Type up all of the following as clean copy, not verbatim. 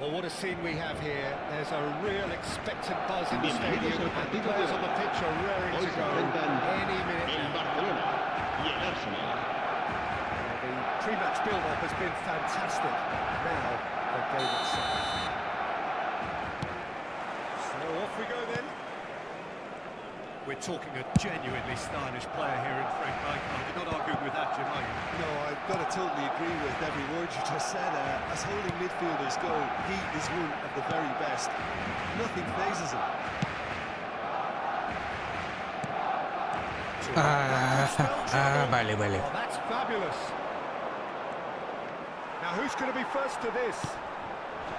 Well, what a scene we have here. There's a real expectant buzz in the stadium, and the players on the pitch are raring to go any minute now. The pre-match build-up has been fantastic. Now, the game itself. So off we go then. We're talking a genuinely stylish player here in Frank Rijkaard. You're not arguing with that, Jim, are you? No, I've got to totally agree with every word you just said. As holding midfielders go, he is one of the very best. Nothing phases him. Vale. Oh, that's fabulous. Now, who's going to be first to this?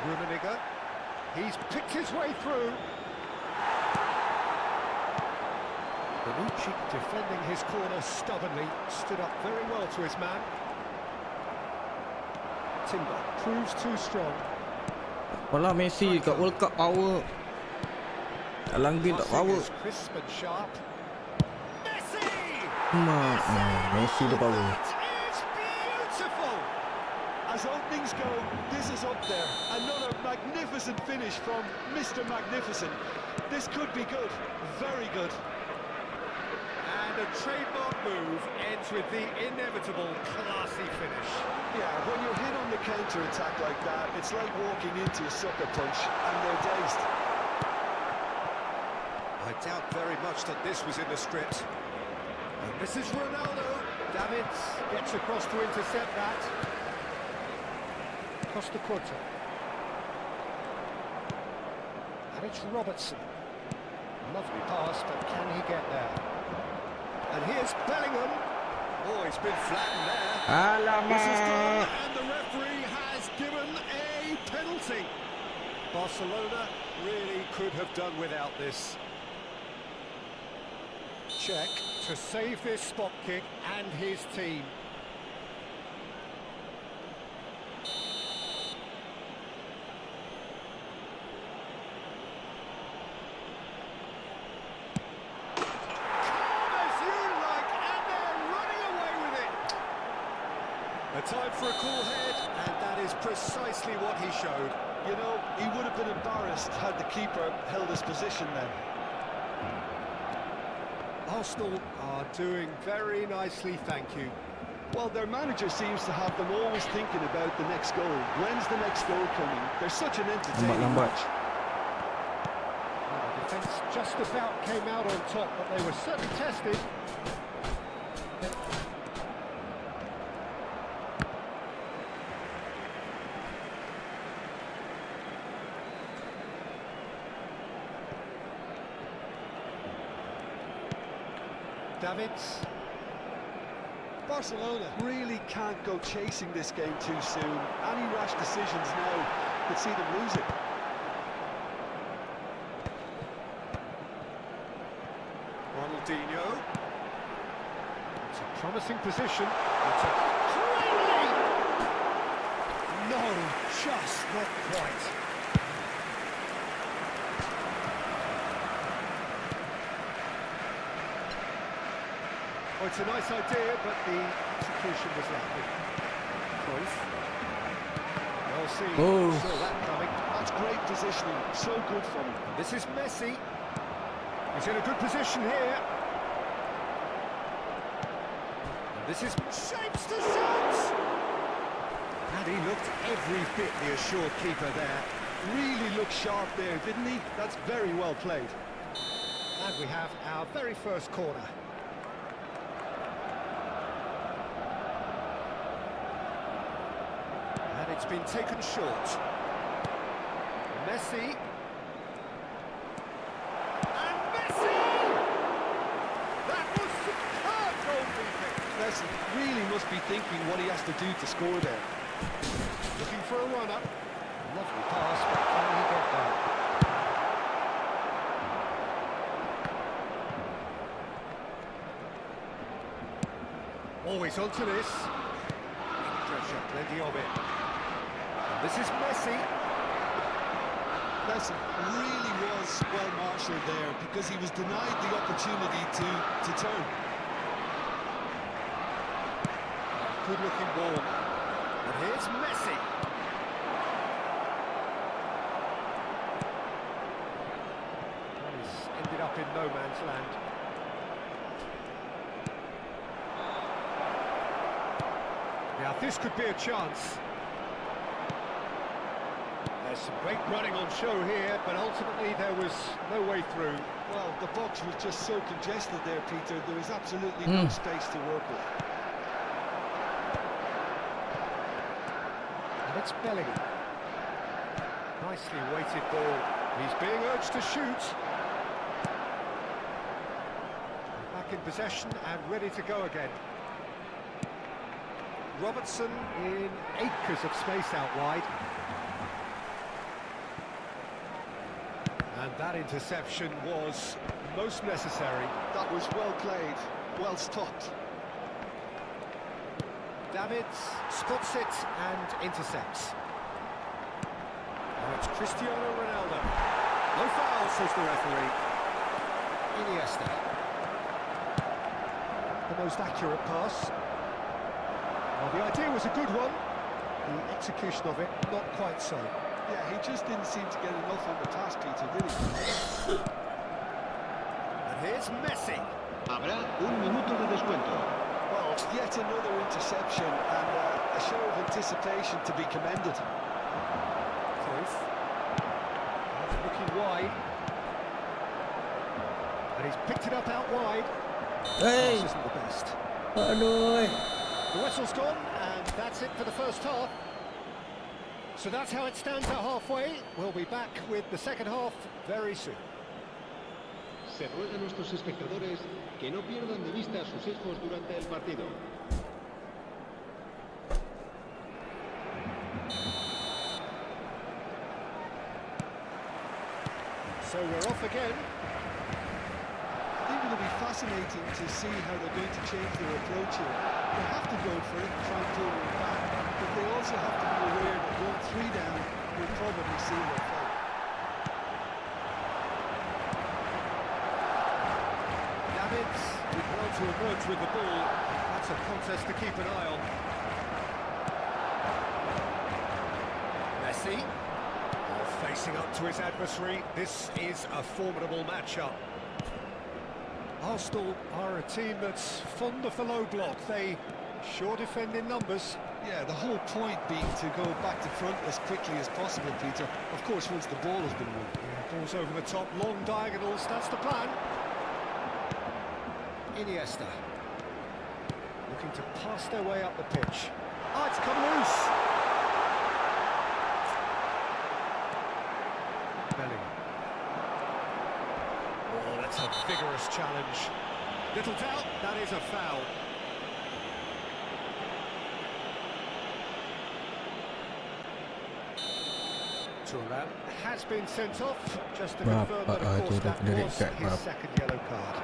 Rummenigge. He's picked his way through. Bonucci defending his corner stubbornly, stood up very well to his man. Timber proves too strong. Walau Messi kat World Cup power. Langit tak power. Crisp and sharp. Messi! Messi the power. That is beautiful! As openings go, this is up there. Another magnificent finish from Mr. Magnificent. This could be good, very good. And a trademark move ends with the inevitable classy finish. Yeah, when you're hit on the counter-attack like that, it's like walking into a sucker punch, and they're dazed. I doubt very much that this was in the script. And this is Ronaldo. Davids gets across to intercept that. Costa Curta. And it's Robertson. Lovely pass, but can he get there? And here's Bellingham. Oh, he's been flattened there. This is done, and the referee has given a penalty. Barcelona really could have done without this. Check to save this spot kick and his team. A time for a cool head, and that is precisely what he showed. You know, he would have been embarrassed had the keeper held his position then. Arsenal are doing very nicely, thank you. Well, their manager seems to have them always thinking about the next goal. When's the next goal coming? They're such an entertaining match. Well, the defence just about came out on top, but they were certainly tested. Davids. Barcelona really can't go chasing this game too soon. Any rash decisions now could see them lose it. Ronaldinho. It's a promising position. It's a clean lead. No, just not quite. Well, it's a nice idea, but the execution was lacking. Terus. Well seen. Oh. Saw that coming. That's great positioning, so good from him. This is Messi. He's in a good position here. And this is shapes to shots. And he looked every bit the assured keeper there. Really looked sharp there, didn't he? That's very well played. And we have our very first corner. And it's been taken short. Messi. And Messi! That was superb goalkeeping. Messi really must be thinking what he has to do to score there. Looking for a run-up. Lovely pass, but can he get there? Always onto this. Pressure, plenty of it. And this is Messi. Messi really was well marshalled there because he was denied the opportunity to turn. Good-looking ball. And here's Messi. He's ended up in no man's land. Now this could be a chance. There's some great running on show here, but ultimately there was no way through. Well, the box was just so congested there, Peter. There was absolutely no space to work with. And it's Bellingham. Nicely weighted ball. He's being urged to shoot. Back in possession and ready to go again. Robertson in acres of space out wide. And that interception was most necessary. That was well played, well stopped. Davids spots it and intercepts. Now it's Cristiano Ronaldo. No foul, says the referee. Iniesta. The most accurate pass. Well, the idea was a good one. The execution of it, not quite so. Yeah, he just didn't seem to get enough on the task, Peter, did he? And here's Messi. Habrá un minuto de descuento. Well, yet another interception and a show of anticipation to be commended. Terus. Looking wide. And he's picked it up out wide. Hey. This isn't the best. Aduh. The whistle's gone, and that's it for the first half. So that's how it stands at halfway. We'll be back with the second half very soon. Se ruega a nuestros espectadores que no pierdan de vista a sus hijos durante el partido. So we're off again. I think it'll be fascinating to see how they're going to change their approach here. They have to go for it and try and pull it back, but they also have to be aware that going 3 down will probably seal their fate. Davids did well to emerge with the ball. That's a contest to keep an eye on. Messi. Facing up to his adversary. This is a formidable matchup. Arsenal are a team that's fond of the low block. They sure defend in numbers. Yeah, the whole point being to go back to front as quickly as possible, Peter. Of course, once the ball has been won. Yeah, ball's over the top, long diagonals, that's the plan. Iniesta. Looking to pass their way up the pitch. Oh, it's come loose! Bellingham. Oh, that's a vigorous challenge. Little doubt, that is a foul. Turan has been sent off, just to confirm that, of course, that was his second yellow card.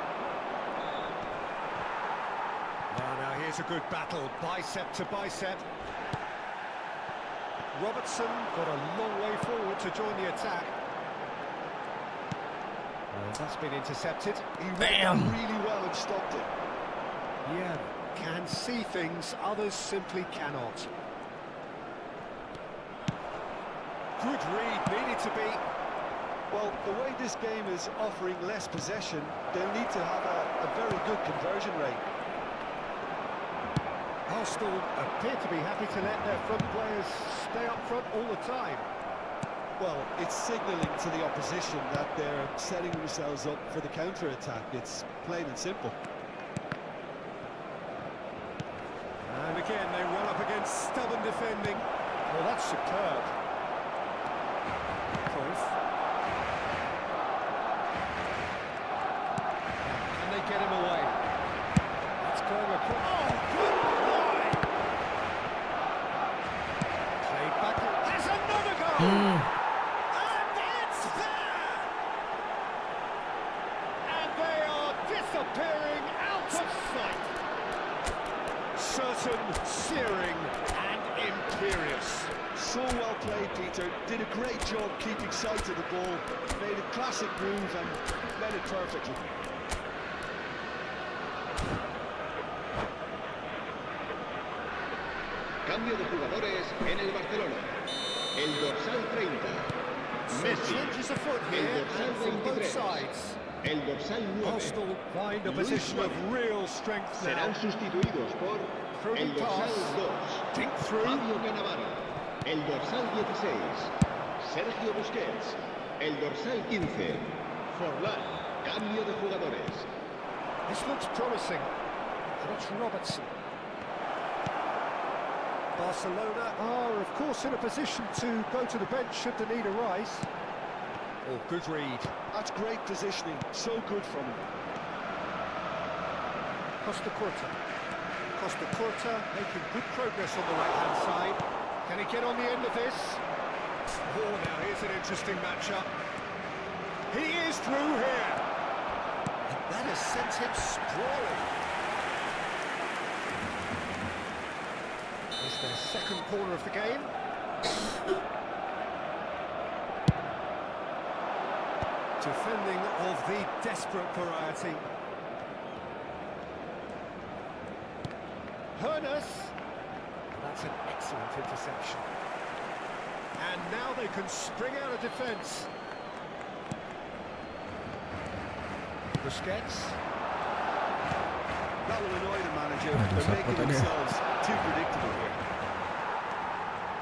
Oh, now here's a good battle, bicep to bicep. Robertson got a long way forward to join the attack. That's been intercepted. He read that really well and stopped it. Yeah, can see things others simply cannot. Good read, needed to be. Well, the way this game is offering less possession, they'll need to have a very good conversion rate. Arsenal appear to be happy to let their front players stay up front all the time. Well, it's signalling to the opposition that they're setting themselves up for the counter-attack. It's plain and simple. And again, they run up against stubborn defending. Well, that's superb. Terus. Can they get him away? That's going across. Oh, good line! Played back. There's another goal! And it's there! And they are disappearing out of sight. Certain, searing, and imperious. So well played, Peter. Did a great job keeping sight of the ball. Made a classic move and led it perfectly. Cambio de jugadores en el Barcelona. El dorsal 30. Messi. Changes of foot El here dorsal and from both 23. sides. El dorsal 9. Arsenal find a Luis position of Suárez. real strength now. Serán sustituidos por Through el the dorsal pass. 2. Dink through. Fabio Cannavaro. El dorsal 16. Sergio Busquets. El dorsal 15. Forlán. Cambio de jugadores. This looks promising. And it's Robertson. Barcelona are, of course, in a position to go to the bench should the need arise. Oh, good read. That's great positioning. So good from him. Costa Curta making good progress on the right-hand side. Can he get on the end of this? Oh, now here's an interesting matchup. He is through here. And that has sent him sprawling. It's their second corner of the game. Defending of the desperate variety. Hernus. That's an excellent interception. And now they can spring out of defence. Busquets. That will annoy the manager. They're making themselves too predictable here.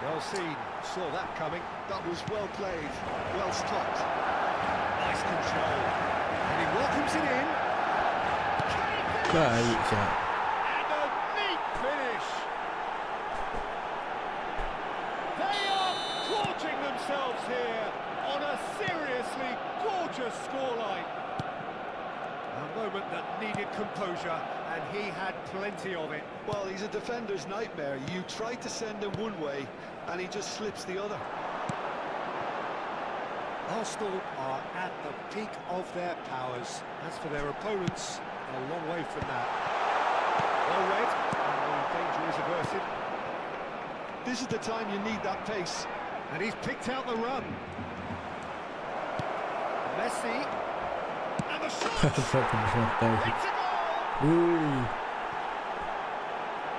Well seen. Saw that coming. That was well played, well stopped. Nice control. And he welcomes it in. Can he finish? Baik je. And a neat finish. They are gorging themselves here on a seriously gorgeous scoreline. A moment that needed composure, and he had plenty of it. Well, he's a defender's nightmare. You try to send him one way, and he just slips the other. Arsenal are at the peak of their powers. As for their opponents, a long way from that. Well read, and the danger is averted. This is the time you need that pace. And he's picked out the run. Messi. And the shot! It's a goal! Ooh.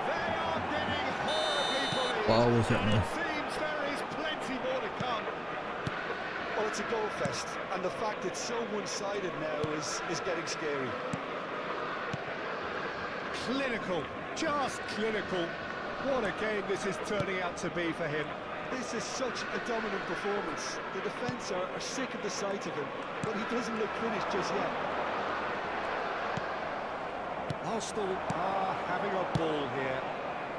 They are getting horribly bullied. Wow, was it, And man? it seems there is plenty more to come. Well, it's a goal fest, and the fact it's so one-sided now is getting scary. Clinical, just clinical. What a game this is turning out to be for him. This is such a dominant performance. The defence are sick of the sight of him, but he doesn't look finished just yet. Arsenal are having a ball here.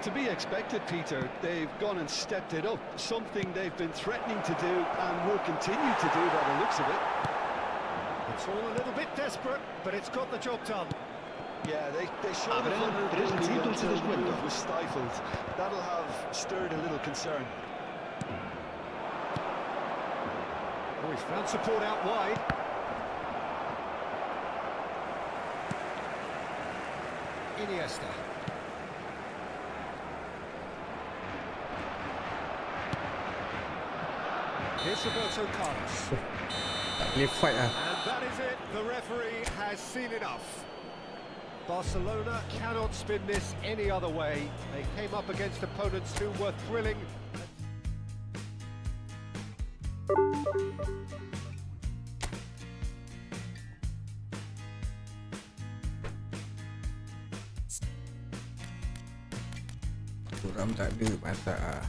To be expected, Peter. They've gone and stepped it up, something they've been threatening to do and will continue to do by the looks of it. It's all a little bit desperate, but it's got the job done. Yeah, they showed a Habrá 3 vulnerability minutos de until the descuento. move was stifled. That'll have stirred a little concern. Oh, he's found support out wide. Iniesta. Here's Roberto Carlos. Tak boleh fight lah. And that is it. The referee has seen enough. Barcelona cannot spin this any other way. They came up against opponents who were thrilling. Kurang tak ada masalah.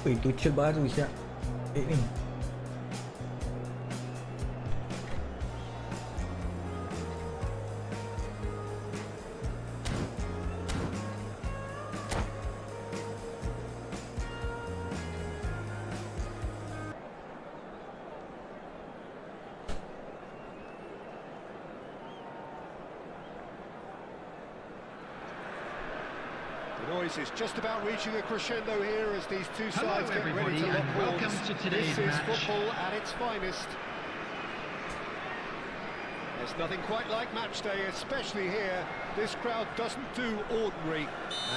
Weh, Tuchel baru siap. Ni. The noise is just about reaching a crescendo here as these two sides get ready to lock welcome horns. to today's This is match. football at its finest. There's nothing quite like match day, especially here. This crowd doesn't do ordinary,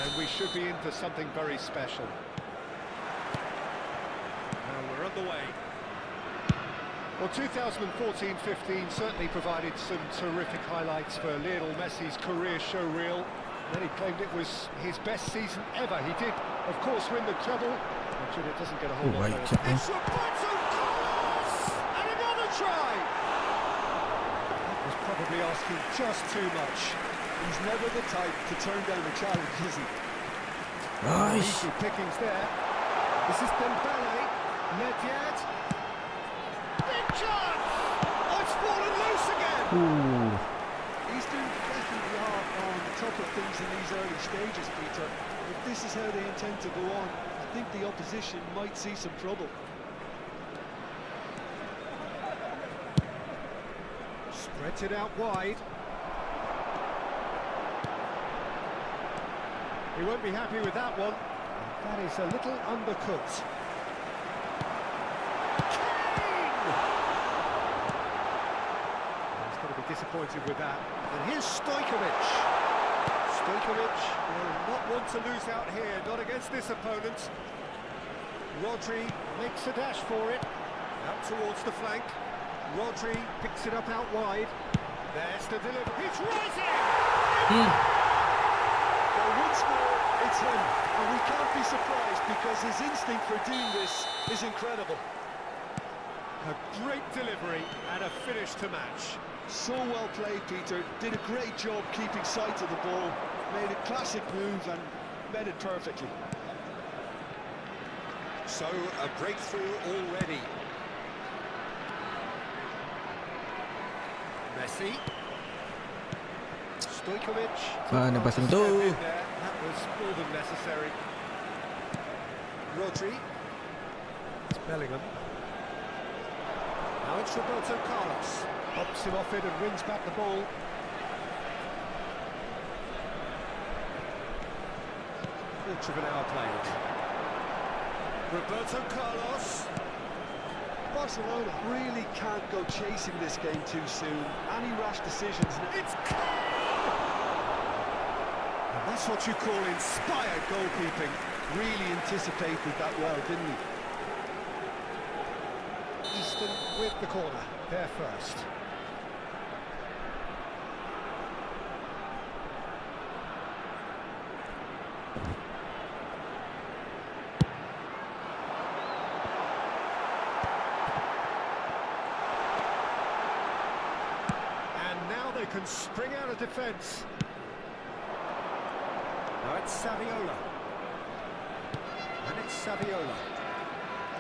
and we should be in for something very special. Now we're underway. Well, 2014-15 certainly provided some terrific highlights for Lionel Messi's career showreel. Then he claimed it was his best season ever. He did, of course, win the treble. I'm sure it doesn't get a whole lot better. It's Roberto Carlos! And another try! That was probably asking just too much. He's never the type to turn down a challenge, is he? Nice. Easy pickings there. This is Dembele. Nedved. Big chance! Oh, it's fallen loose again! Ooh. He's doing definitely hard on the top of things in these early stages, Peter. If this is how they intend to go on, I think the opposition might see some trouble. Spreads it out wide. He won't be happy with that one. That is a little undercooked. Kane! disappointed with that. And here's Stojkovic. Stojkovic will not want to lose out here, not against this opponent. Rodri makes a dash for it. Out towards the flank. Rodri picks it up out wide. There's the delivery. He's rising! Well, once more, it's him. And we can't be surprised because his instinct for doing this is incredible. A great delivery and a finish to match. So well played, Peter. Did a great job keeping sight of the ball. Made a classic move and met it perfectly. So, a breakthrough already. Messi. Stojkovic. Mana passing tu? That was more than necessary. Rodri. It's Bellingham. Now it's Roberto Carlos. Hops him off it and wins back the ball. Quarter of an hour played. Roberto Carlos. Barcelona really can't go chasing this game too soon. Any rash decisions now. It's and that's what you call inspired goalkeeping. Really anticipated that well, didn't he? Easton with the corner, there first. And now they can spring out of defence. Now it's Saviola. And it's Saviola.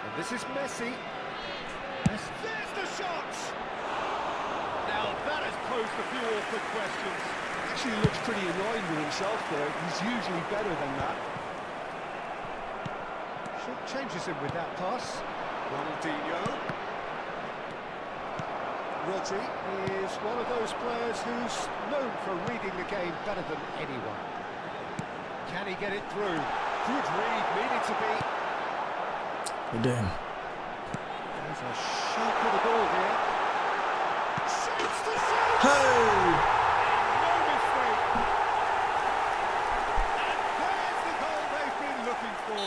And this is Messi. There's the shot! Now that has posed a few awkward questions. Actually looks pretty annoyed with himself there. He's usually better than that. Should changes him with that pass. Ronaldinho. Rodri is one of those players who's known for reading the game better than anyone. Can he get it through? Good read, needed to be. Damn. There's a shot for the ball here. Shoots to shoot! Hey! No mistake! And there's the goal they've been looking for.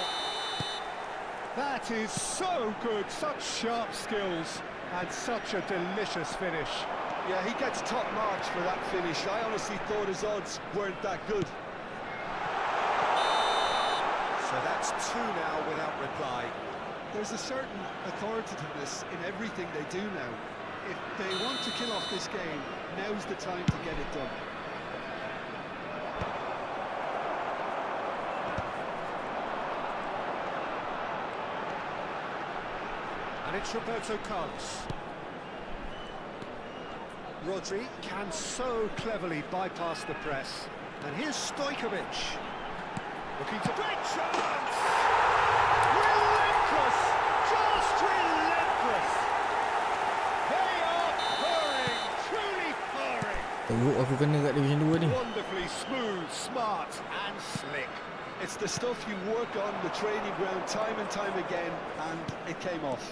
That is so good, such sharp skills, and such a delicious finish. Yeah, he gets top marks for that finish. I honestly thought his odds weren't that good. So that's two now without reply. There's a certain authoritativeness in everything they do now. If they want to kill off this game, now's the time to get it done. And it's Roberto Carlos. Rodri can so cleverly bypass the press. And here's Stojkovic. Looking to great chance! Relentless! Just relentless! They are purring, truly purring. Teruk aku kena kat division 2 ni. Wonderfully smooth, smart and slick. It's the stuff you work on the training ground time and time again, and it came off.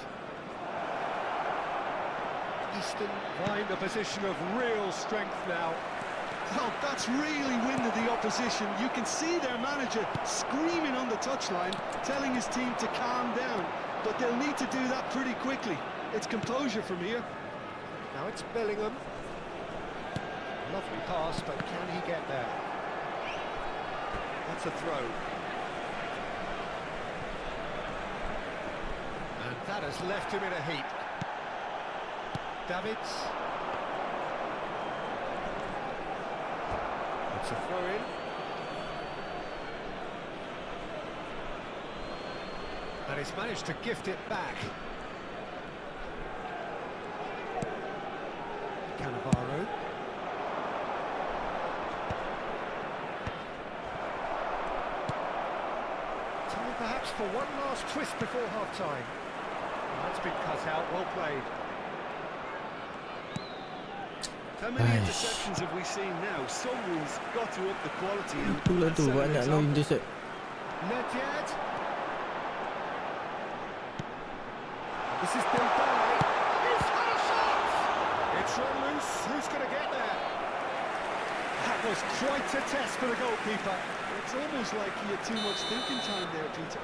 Easton find a position of real strength now. Well, that's really winded the opposition. You can see their manager screaming on the touchline, telling his team to calm down. But they'll need to do that pretty quickly. It's composure from here. Now it's Bellingham. Lovely pass, but can he get there? That's a throw. And that has left him in a heap. Davids. It's a throw-in. And he's managed to gift it back. Cannavaro. Time perhaps for one last twist before half-time. That's been cut out, well played. How many interceptions have we seen now? Someone's got to up the quality. Itulah tu banyak no intercept. Nedved. This is Dembele. He's had a shot! It's run loose. Who's going to get was quite a test for the goalkeeper. It's almost like he had too much thinking time there, Peter.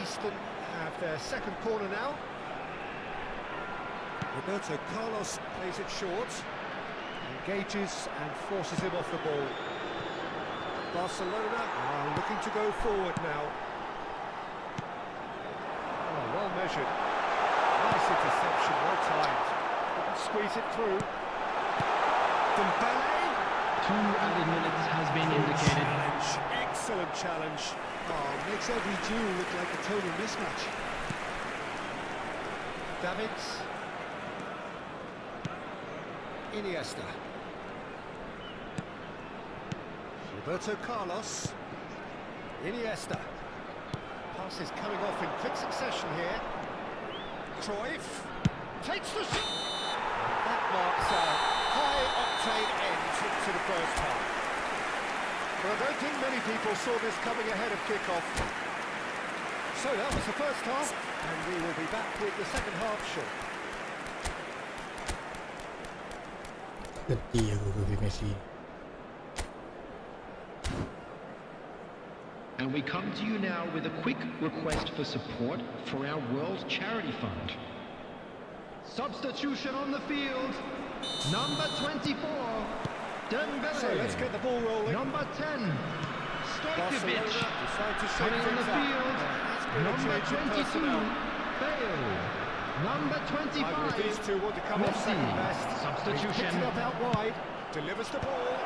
Eastern have their second corner now. Roberto Carlos plays it short, engages and forces him off the ball. Barcelona are looking to go forward now. Oh, well measured. Nice interception, well timed. Couldn't squeeze it through. Dembele. 2 added minutes has been indicated. Challenge. Excellent challenge. Oh, makes every duel look like a total mismatch. Davids. Iniesta. Roberto Carlos. Iniesta. Pass is coming off in quick succession here. Cruyff takes the shot. That marks a high-octane end to the first half. But I don't think many people saw this coming ahead of kick-off. So that was the first half, and we will be back with the second half shortly. Sedih aku ke Messi. And we come to you now with a quick request for support for our World Charity Fund. Substitution on the field, number 24, Dembele. So let's get the ball rolling. Number 10, Stojkovic. Decide to shake Coming on the things up. field, number 22, Bale. Number 25, Either of these two want to come off Messi. second best. Substitution. He's picked it up out wide, delivers the ball.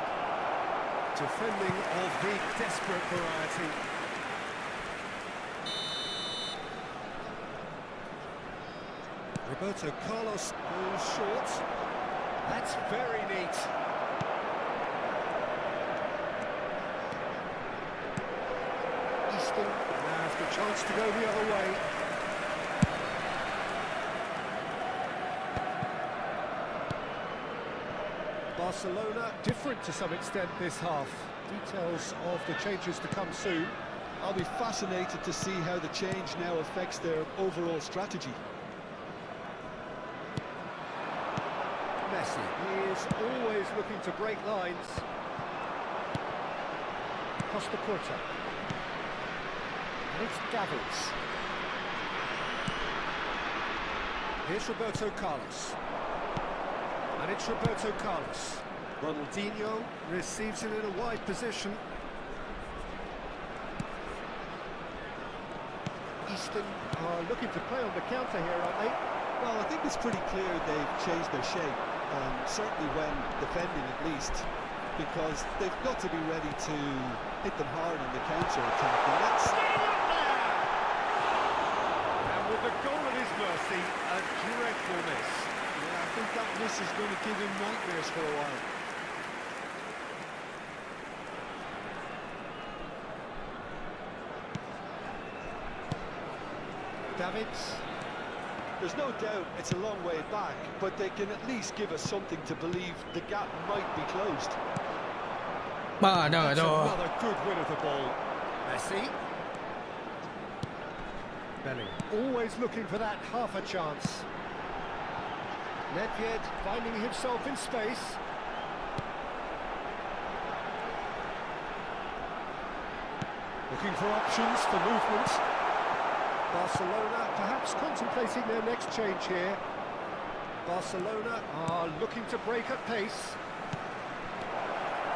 Defending of the desperate variety. Roberto Carlos goes short. That's very neat. Easton has the chance to go the other way. Barcelona different to some extent this half. Details of the changes to come soon. I'll be fascinated to see how the change now affects their overall strategy. Messi, he is always looking to break lines. Costa Curta. And it's Davids. Here's Roberto Carlos. And it's Roberto Carlos. Ronaldinho receives it in a wide position. Eastern are looking to play on the counter here, aren't they? Well, I think it's pretty clear they've changed their shape, certainly when defending at least, because they've got to be ready to hit them hard in the counter-attack, and that's... And with the goal at his mercy, a dreadful miss. Yeah, I think that miss is going to give him nightmares for a while. Davids. There's no doubt it's a long way back, but they can at least give us something to believe the gap might be closed. That's another good win of the ball. Messi. Bellingham. Always looking for that half a chance. Nedved finding himself in space. Looking for options for movement. Barcelona perhaps contemplating their next change here. Barcelona are looking to break at pace.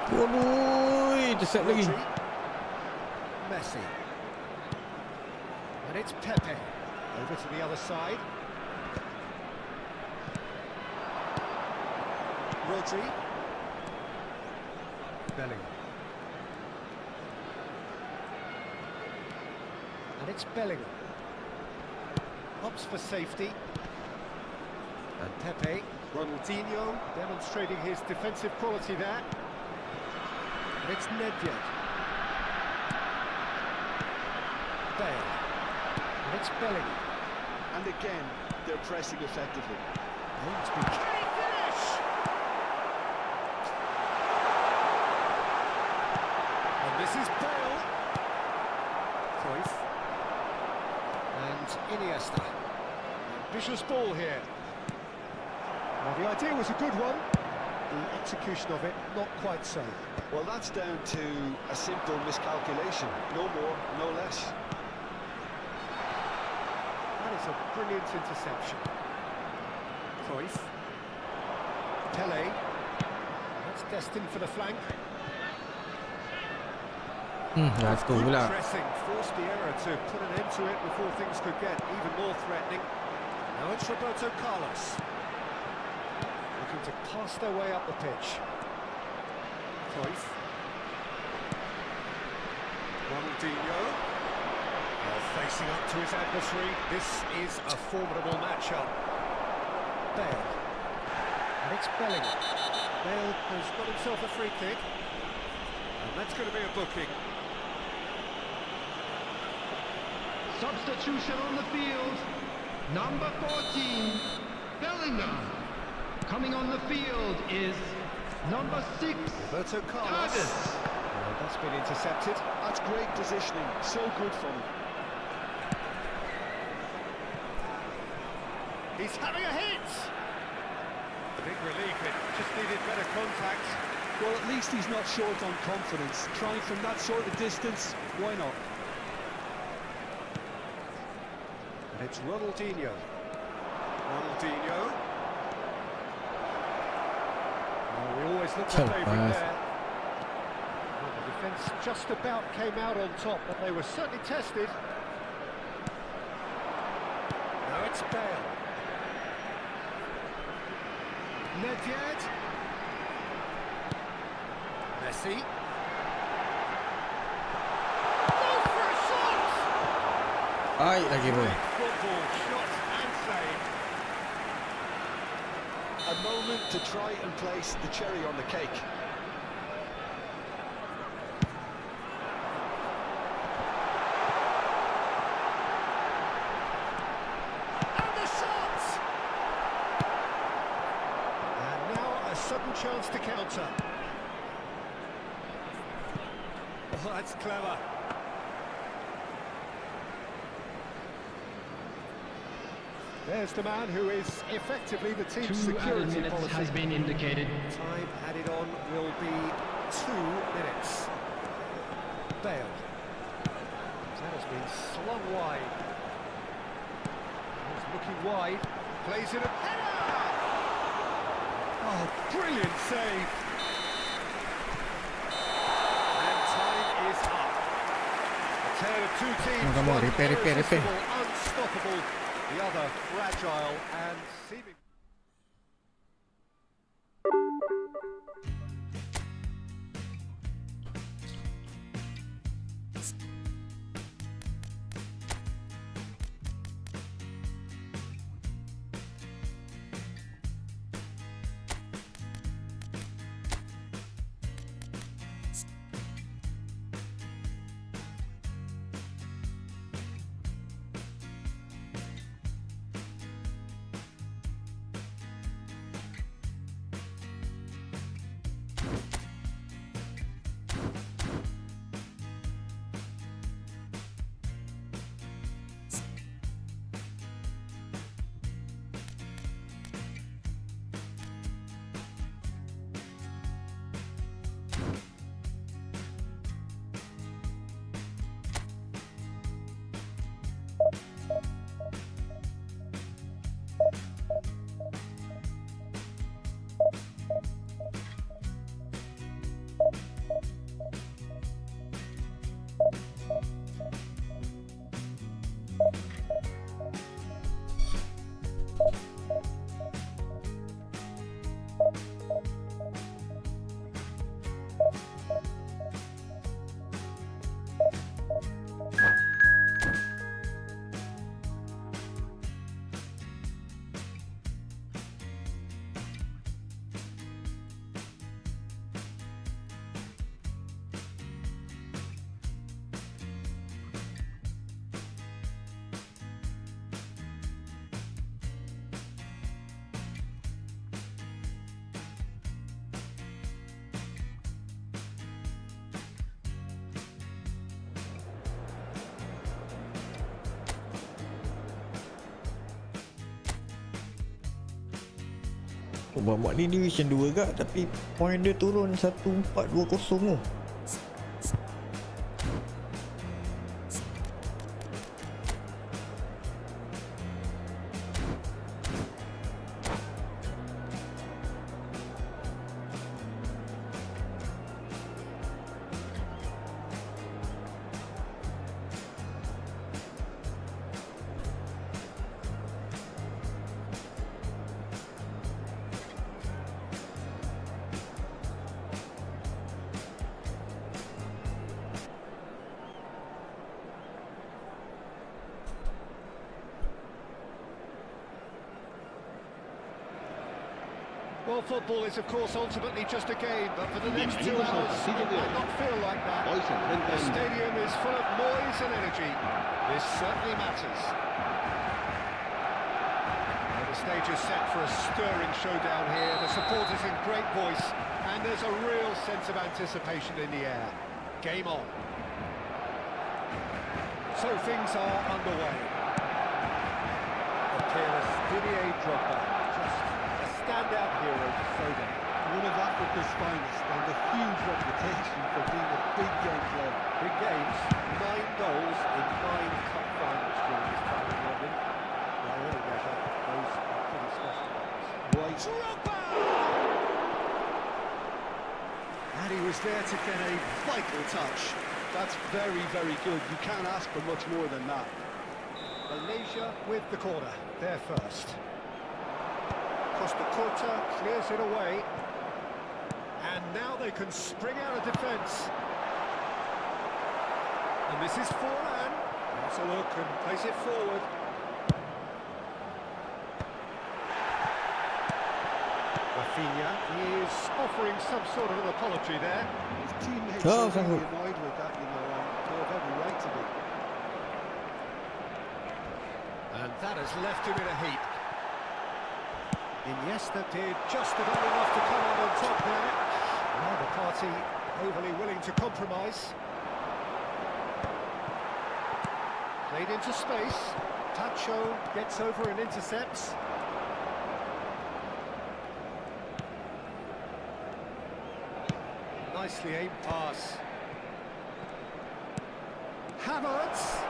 Waduh, intercept lagi. Messi. And it's Pepe. Over to the other side. Rodri. Bellingham. And it's Bellingham. Opts for safety. And Pepe. Ronaldinho demonstrating his defensive quality there. And it's Nedved. Bale. And it's Bellingham. And again, they're pressing effectively. Can he finish? And this is Bale. Cruyff. And Iniesta. Ambitious ball here. Well, the idea was a good one. The execution of it, not quite so. Well, that's down to a simple miscalculation. No more, no less. That is a brilliant interception. Cruyff. Pele. That's destined for the flank. Dah tu Good pula. pressing, forced the error to put an end to it before things could get even more threatening. Now it's Roberto Carlos. Looking to pass their way up the pitch. Cruyff. Ronaldinho. Well, facing up to his adversary. This is a formidable matchup. Bale. And it's Bellingham. Bale has got himself a free kick. And that's going to be a booking. Substitution on the field. Number 14, Bellingham. Coming on the field is number 6, Roberto Carlos. Well, that's been intercepted. That's great positioning. So good from him. He's having a hit. Big relief. It just needed better contact. Well, at least he's not short on confidence. Trying from that sort of distance, why not? And it's Ronaldinho. Ronaldinho. Oh, we always look for favourite there. Well, the defence just about came out on top, but they were certainly tested. Now it's Bale. Nedved. Messi. Go for a shot! Ai, lagi pun. Football, shot and save. A moment to try and place the cherry on the cake. And the shot! And now a sudden chance to counter. Oh, that's clever. There's the man who is effectively the team's 2 added security minutes policy. has been indicated. Time added on will be 2 minutes. Bale. That has been slung wide. He's looking wide. Plays it a header! Oh, brilliant save! And time is up. A tale of two teams. Come on, one repair. irresistible, unstoppable. The other fragile and seeming. Babak ni Division 2 gak, tapi point dia turun 1-4-2-0 tu. Well, football is, of course, ultimately just a game, but for the next 2 hours, it might not feel like that. The stadium is full of noise and energy. This certainly matters. Well, the stage is set for a stirring showdown here. The supporters in great voice, and there's a real sense of anticipation in the air. Game on. So things are underway. The peerless Didier Drogba, just a standout hero to so down. One of Africa's finest, and a huge reputation for being a big game player. Big games, 9 goals in 9 cup finals during his time in London. By any measure, those are pretty special ones. Right. Drogba! And he was there to get a vital touch. That's very, very good. You can't ask for much more than that. Malaysia with the corner, they're first. Costa Curta clears it away. And now they can spring out of defence. And this is Forlan. Has a look and plays it forward. Rafinha is offering some sort of an apology there. His teammates Oh, are thank really you. annoyed with that, you know, and they have every right to be. And that has left him in a heap. Iniesta did just about enough to come out on top there. Neither party overly willing to compromise. Played into space. Tacho gets over and intercepts. Nicely aimed pass. Havertz.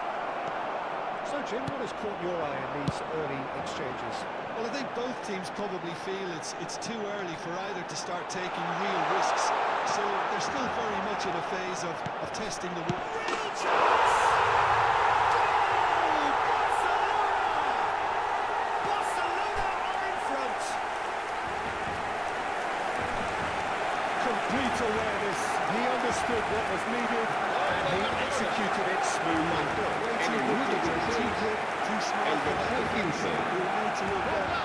So, Jim, what has caught your eye in these early exchanges? Well, I think both teams probably feel it's too early for either to start taking real risks. So they're still very much in a phase of testing the water. Real chance! Barcelona are in front. Complete awareness. He understood what was needed and he executed it smoothly. Too good, too smart for that. He went to look back.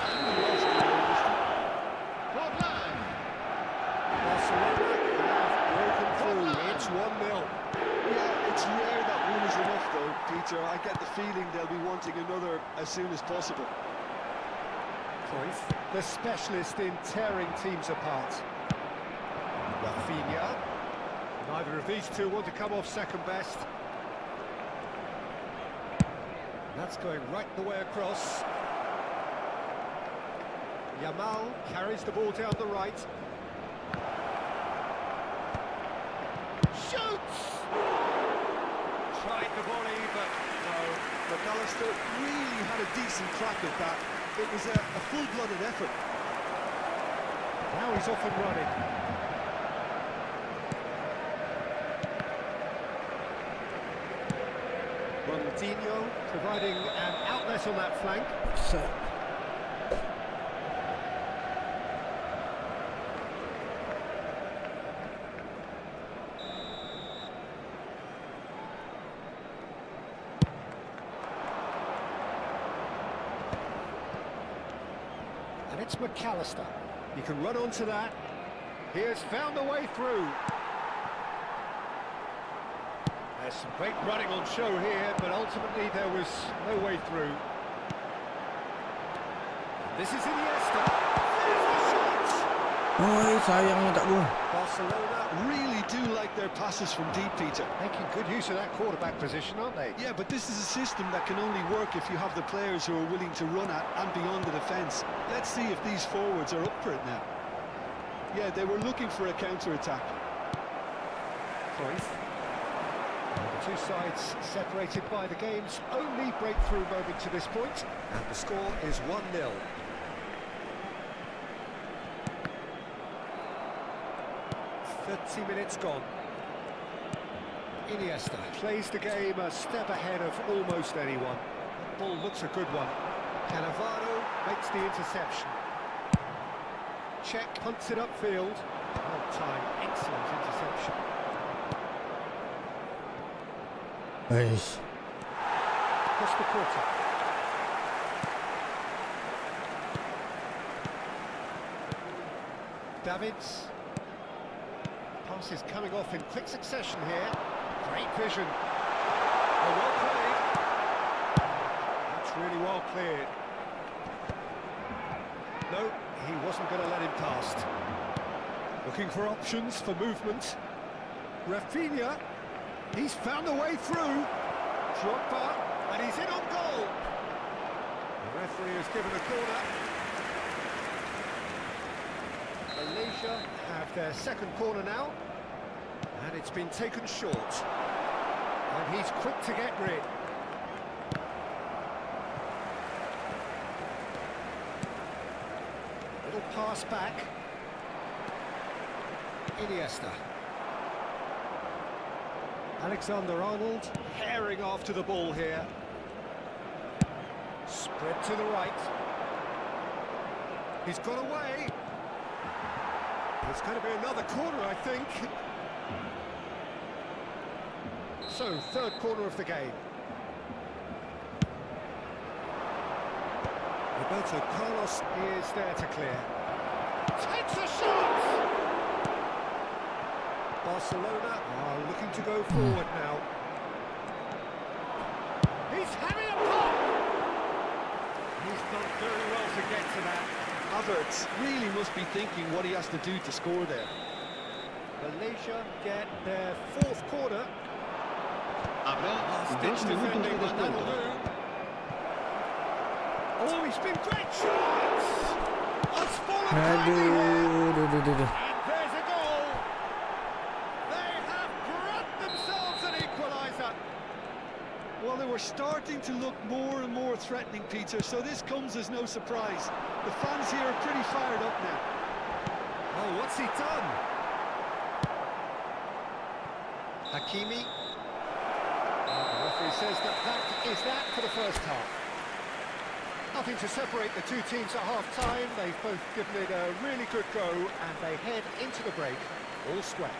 Barcelona have broken through. It's 1-0. Yeah, it's rare that one is enough though, Peter. I get the feeling they'll be wanting another as soon as possible. Cruyff, the specialist in tearing teams apart. Rafinha. Neither of these two want to come off second best. That's going right the way across. Yamal carries the ball down the right. Shoots! Tried the volley, but no. McAllister really had a decent crack at that. It was a full-blooded effort. Now he's off and running. Ronaldinho providing an outlet on that flank. So, And it's McAllister. He can run onto that. He has found a way through. There's some great running on show here, but ultimately there was no way through. This is Iniesta. There's the shot. oi sayangnya tak gol. Barcelona Barcelona Really do like their passes from deep, Peter. making good use of that quarterback position, aren't they? Yeah, but this is a system that can only work if you have the players who are willing to run at and beyond the defence. Let's see if these forwards are up for it now. Yeah, they were looking for a counter-attack. Cruyff. The two sides separated by the game's only breakthrough moment to this point, and the score is 1-0. Minutes gone. Iniesta plays the game a step ahead of almost anyone. That ball looks a good one. Cannavaro makes the interception. Check punts it upfield. Well time, excellent interception. Eish. Across the quarter. Davids. Pass is coming off in quick succession here. Great vision. Oh, well played. That's really well cleared. No, he wasn't going to let him past. Looking for options for movement. Rafinha, he's found a way through. Drogba, and he's in on goal. The referee has given a corner. Malaysia have their second corner now, and it's been taken short. And he's quick to get rid. Little pass back. Iniesta. Alexander-Arnold herring after the ball here. Spread to the right. He's got away. It's going to be another corner, I think. So, third corner of the game. Roberto Carlos is there to clear. Takes a shot! Barcelona are looking to go forward now. He's having a pop! He's done very well to get to that. Havertz really must be thinking what he has to do to score there. Malaysia get their fourth corner. Habrá Stitch 2 minutos defending, de but that'll descuento. do. Oh, he's been great shots! It's fallen Aduh, and there's a goal! They have grabbed themselves an equaliser! Well, they were starting to look more and more threatening, Peter, so this comes as no surprise. The fans here are pretty fired up now. Oh, what's he done? Hakimi. The referee says that is that for the first half. Nothing to separate the two teams at half-time. They've both given it a really good go, and they head into the break all square.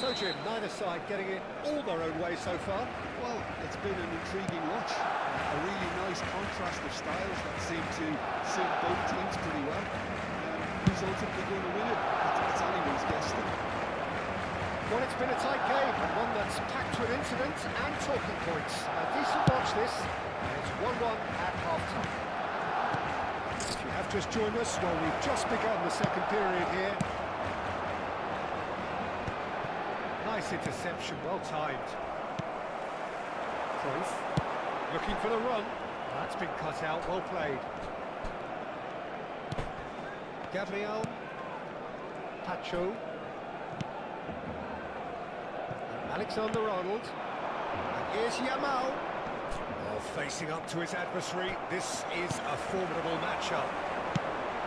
So, Jim, neither side getting it all their own way so far. Well, it's been an intriguing watch. A really nice contrast of styles that seem to suit both teams pretty well. Who's ultimately going to win it? It's anyone's guess. Well, it's been a tight game, and one that's packed with incident and talking points. A decent watch this, and it's 1-1 at half-time. If you have just joined us, well, we've just begun the second period here. Nice interception, well timed. Cruyff, looking for the run. That's been cut out, well played. Gabriel, Pacho. Alexander-Arnold, and here's Yamal. Oh, facing up to his adversary, this is a formidable matchup.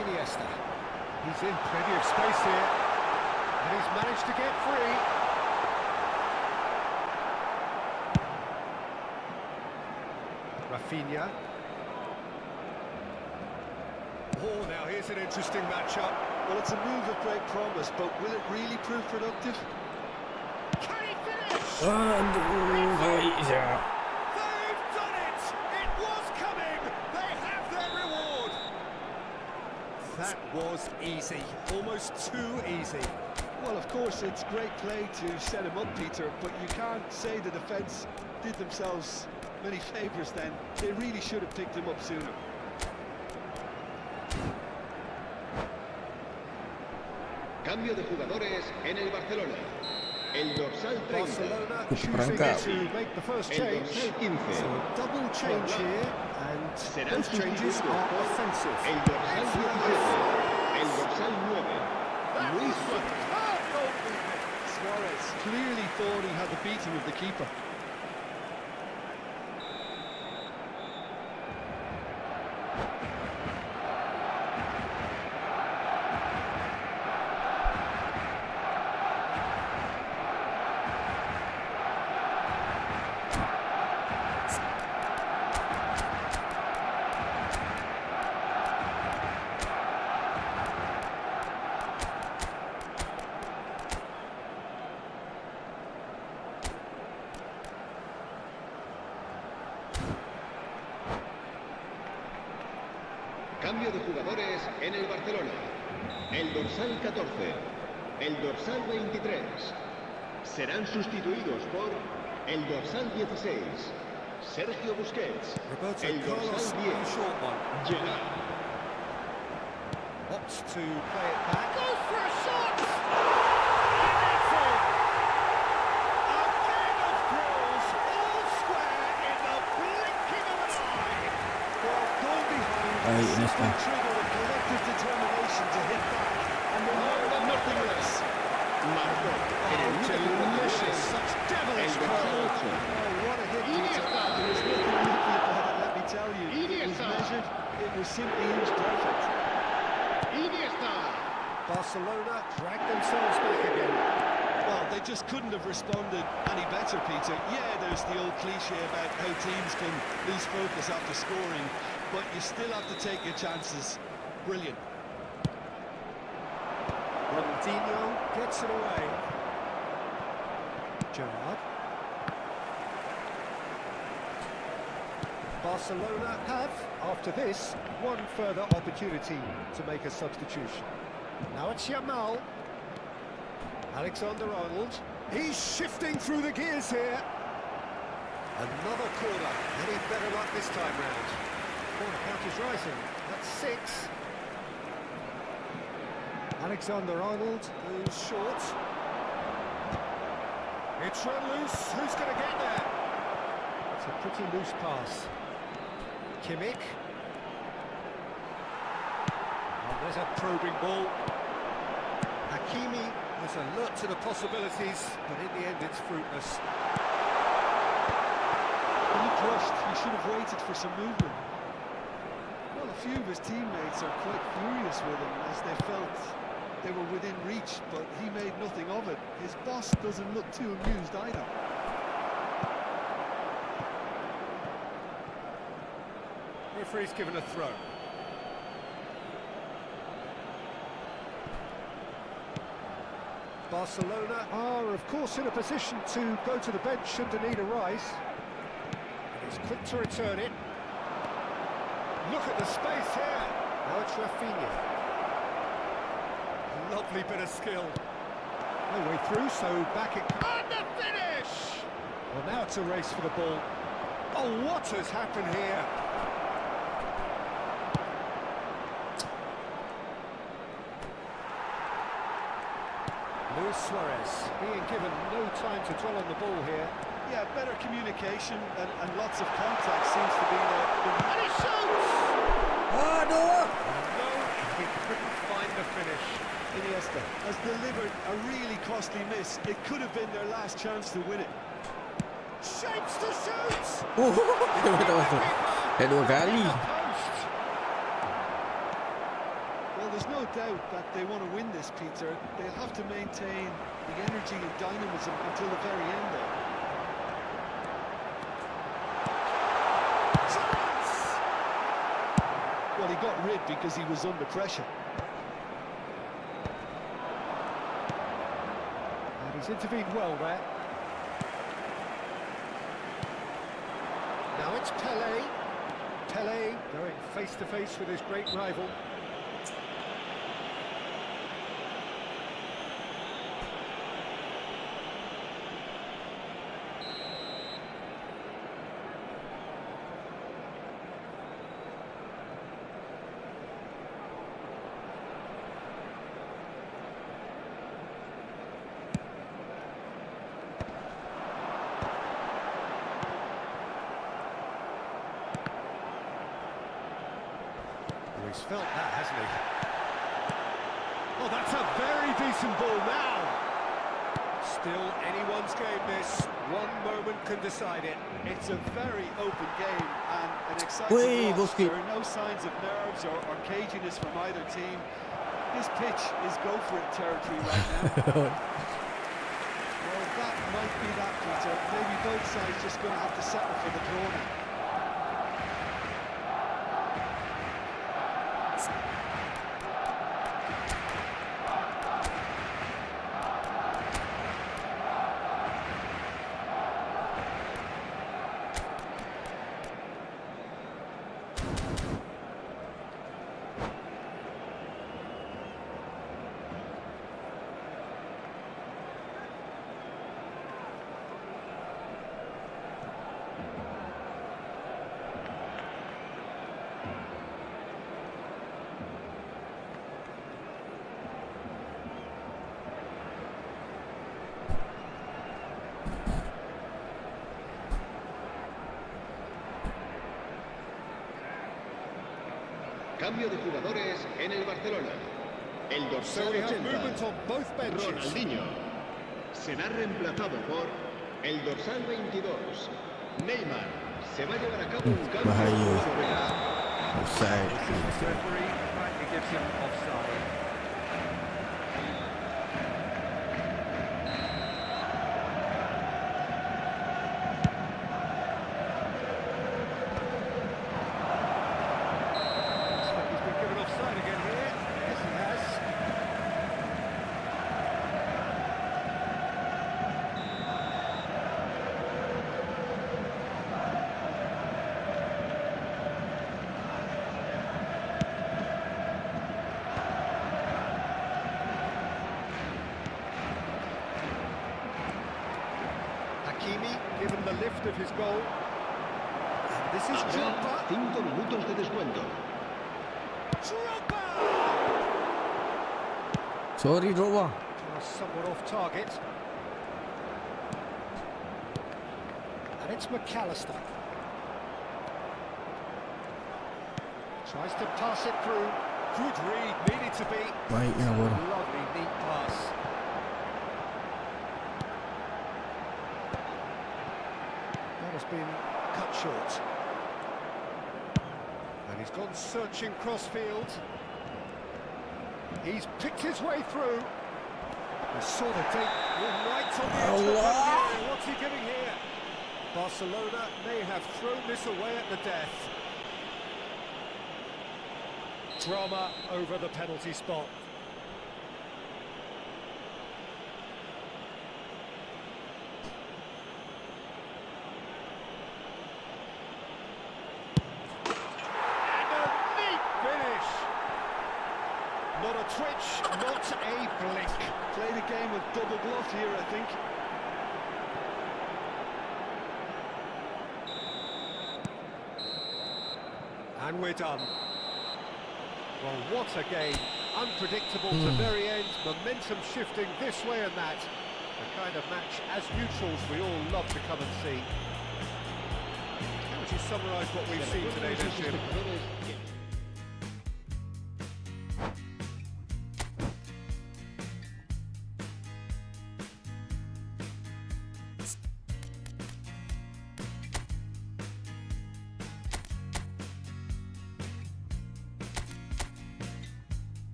Iniesta, he's in plenty of space here, and he's managed to get free. Rafinha. Oh, now here's an interesting matchup. Well, it's a move of great promise, but will it really prove productive? Can he finish? Aduh, ya. They've done it! It was coming! They have their reward! That was easy. Almost too easy. Well, of course, it's great play to set him up, Peter, but you can't say the defence did themselves many favours then. They really should have picked him up sooner. Cambio de jugadores en el Barcelona. El dorsal 30. Barcelona choosing Perangkap. to make the first El change. dorsal 15. So a double change here, and Serán those changes sustituidos are por offensive. el dorsal 17. El dorsal 9. Luis Suárez. Suarez clearly thought he had the beating of the keeper. Cambio de jugadores en el Barcelona. El dorsal 14. El dorsal 23. Serán sustituidos por el dorsal 16. Sergio Busquets. Roberto El Carlos dorsal in 10. the short one. Gerard. Opts to play it back. Goes for a shot! And that's it! A game of goals, all square in the blinking of an eye. Well, goal behind Baik, simply Nesta. triggered a collective determination to hit back, and they wanted nothing less. Marcó en el Oh, minuto delicious, 56. such El devilish dorsal goal. 8. Oh, what a hit, Peter. There was nothing lucky about it, let me tell you. It was Iniesta. measured, it was simply inch perfect. Iniesta. Barcelona drag themselves back again. Well, they just couldn't have responded any better, Peter. Yeah, there's the old cliche about how teams can lose focus after scoring, but you still have to take your chances. Brilliant. Ronaldinho gets it away. Gerard. Barcelona have, after this, one further opportunity to make a substitution. Now it's Yamal. Alexander-Arnold. He's shifting through the gears here. Another corner. Any better luck this time round. Corner count is rising. That's 6. Alexander-Arnold goes short. It's run loose. Who's going to get there? It's a pretty loose pass. Kimmich. Oh, there's a probing ball. Hakimi was alert to the possibilities, but in the end it's fruitless. When he crushed, he should have waited for some movement. Well, a few of his teammates are quite furious with him as they felt they were within reach, but he made nothing of it. His boss doesn't look too amused either. Referee's given a throw. Barcelona are, of course, in a position to go to the bench should the need arise. And he's quick to return it. Look at the space here. Now it's Rafinha. Lovely bit of skill. No way through, so back it comes. And the finish! Well, now it's a race for the ball. Oh, what has happened here? Luis Suarez being given no time to dwell on the ball here. Yeah, better communication and lots of contact seems to be the And he shoots! Aduh. No, he couldn't find the finish. Iniesta has delivered a really costly miss. It could have been their last chance to win it. Shapes to shoot! Dia betul masuk. Dah 2 kali. Post. Well, there's no doubt that they want to win this, Peter. They'll have to maintain the energy and dynamism until the very end there. Chance! Well, he got rid because he was under pressure. And he's intervened well there. Now it's Pelé. Pelé going face to face with his great rival. He's felt that, hasn't he? Oh, that's a very decent ball now. Still anyone's game, this. One moment can decide it. It's a very open game and an exciting watch. There are no signs of nerves or caginess from either team. This pitch is go-for-it territory right now. Well, that might be that, Peter. Maybe both sides just going to have to settle for the draw now. Cambio de jugadores en el Barcelona. El dorsal 80, Ronaldinho, será reemplazado por el dorsal 22, Neymar. Se va a llevar a cabo un cambio de seguridad. Given the lift of his goal. And this is Drogba. 5 minutos de descuento. Drogba! Sorry, Drogba. Somewhat off target. And it's McAllister. Tries to pass it through. Good read, needed to be. Lovely, neat pass. Has been cut short, and he's gone searching crossfield. He's picked his way through. He saw the date right on the edge of the area. What's he giving here? Barcelona may have thrown this away at the death. Drama over the penalty spot. Not a twitch, not a blink. Played a game of double bluff here, I think. And we're done. Well, what a game. Unpredictable to very end. Momentum shifting this way and that. The kind of match, as neutrals, we all love to come and see. How would you summarise what we've seen today, then, Jim?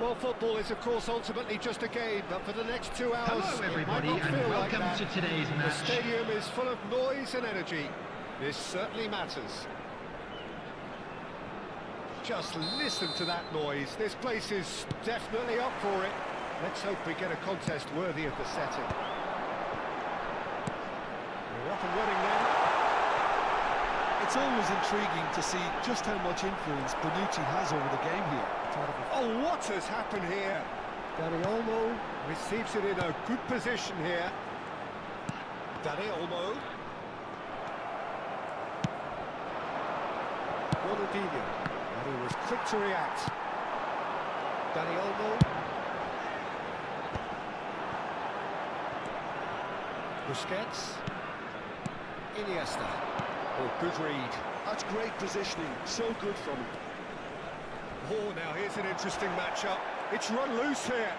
Well, football is, of course, ultimately just a game, but for the next 2 hours, Hello, it might everybody, not and feel like welcome that. to today's The match. stadium is full of noise and energy. This certainly matters. Just listen to that noise. This place is definitely up for it. Let's hope we get a contest worthy of the setting. We're up and running then. It's always intriguing to see just how much influence Bonucci has over the game here. Oh, what has happened here? Dani Olmo receives it in a good position here. Dani Olmo. Ronaldinho. And he was quick to react. Dani Olmo. Busquets. Iniesta. Oh, good read. That's great positioning, so good from him. Oh, now here's an interesting matchup. It's run loose here.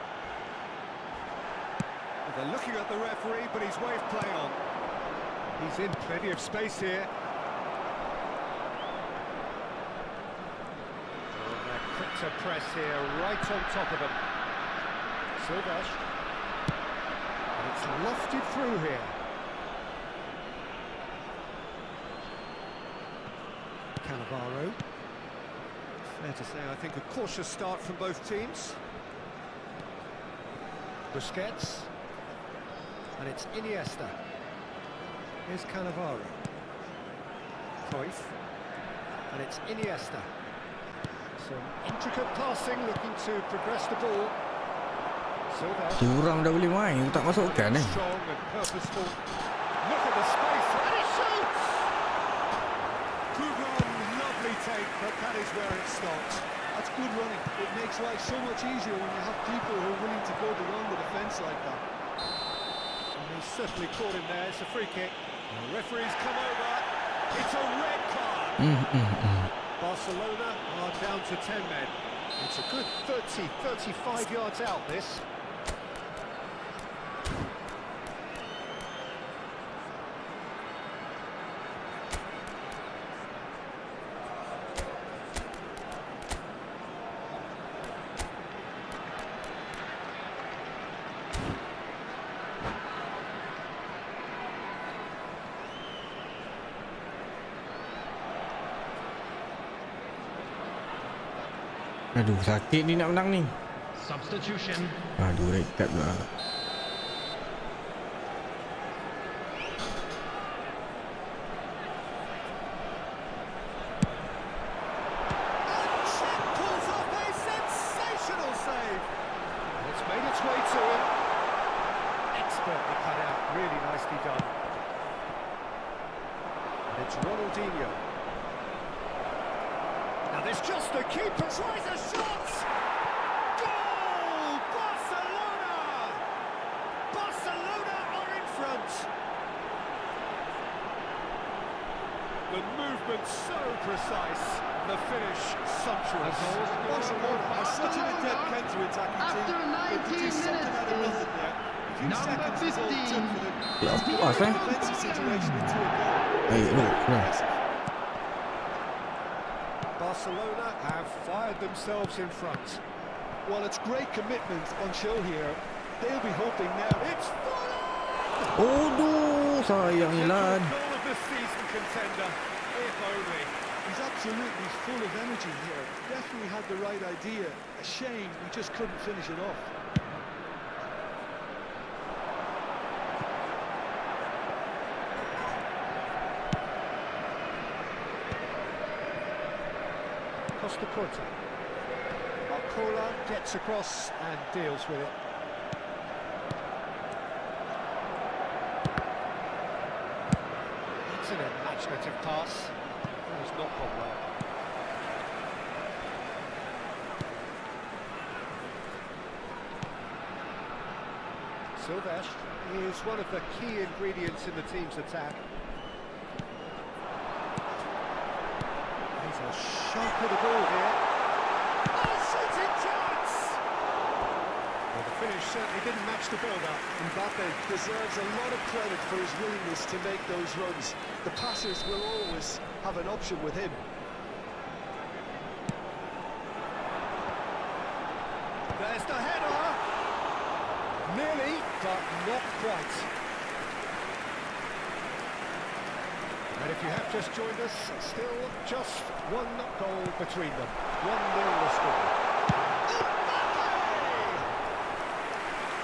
They're looking at the referee, but he's waved play on. He's in plenty of space here. Oh, they're quick to press here, right on top of him. Silvash. And it's lofted through here. Cannavaro. Fair to say, I think a cautious start from both teams. Busquets. And it's Iniesta. Here's Cannavaro. Cruyff. And it's Iniesta. Some intricate passing, looking to progress the ball. Silvash. Curang dah boleh main, tak masukkan eh. Strong and purposeful. Look at the space, and he shoots! Good run, lovely take, but that is where it stops. That's good running. It makes life so much easier when you have people who are willing to go beyond the defence like that. And he's certainly caught him there. It's a free kick. And the referee's come over. It's a red card. Barcelona are down to 10 men. It's a good 30, 35 yards out, this. Aduh, sakit ni nak menang ni. Substitution. Aduh, red card pula. Pulls off a sensational save. It's made its way to him. Expertly cut out, really nicely done. And it's Ronaldinho. Now there's just the keeper tries a shot. Goal! Barcelona! Barcelona are in front. The movement so precise, the finish sumptuous. Barcelona has such an adept counter-attacking team. They produced something out of nothing there. A few seconds is all it took for them to put the defensive situation into a goal. Hey, look, Barcelona have fired themselves in front. Well, it's great commitment on show here. They'll be hoping now. It's full! Aduh, sayangnya lad. Goal of the season contender, if only. He's absolutely full of energy here. Definitely had the right idea. A shame we just couldn't finish it off. Costa Corta. Alcola gets across and deals with it. It's an imaginative pass. It was not gone well. Silvash is one of the key ingredients in the team's attack. He's a shot of the ball here. Oh, shooting chance! Well, the finish certainly didn't match the build-up. Mbappe deserves a lot of credit for his willingness to make those runs. The passers will always have an option with him. There's the header. Nearly, but not quite. And if you have just joined us, still just one goal between them. 1-0 the score.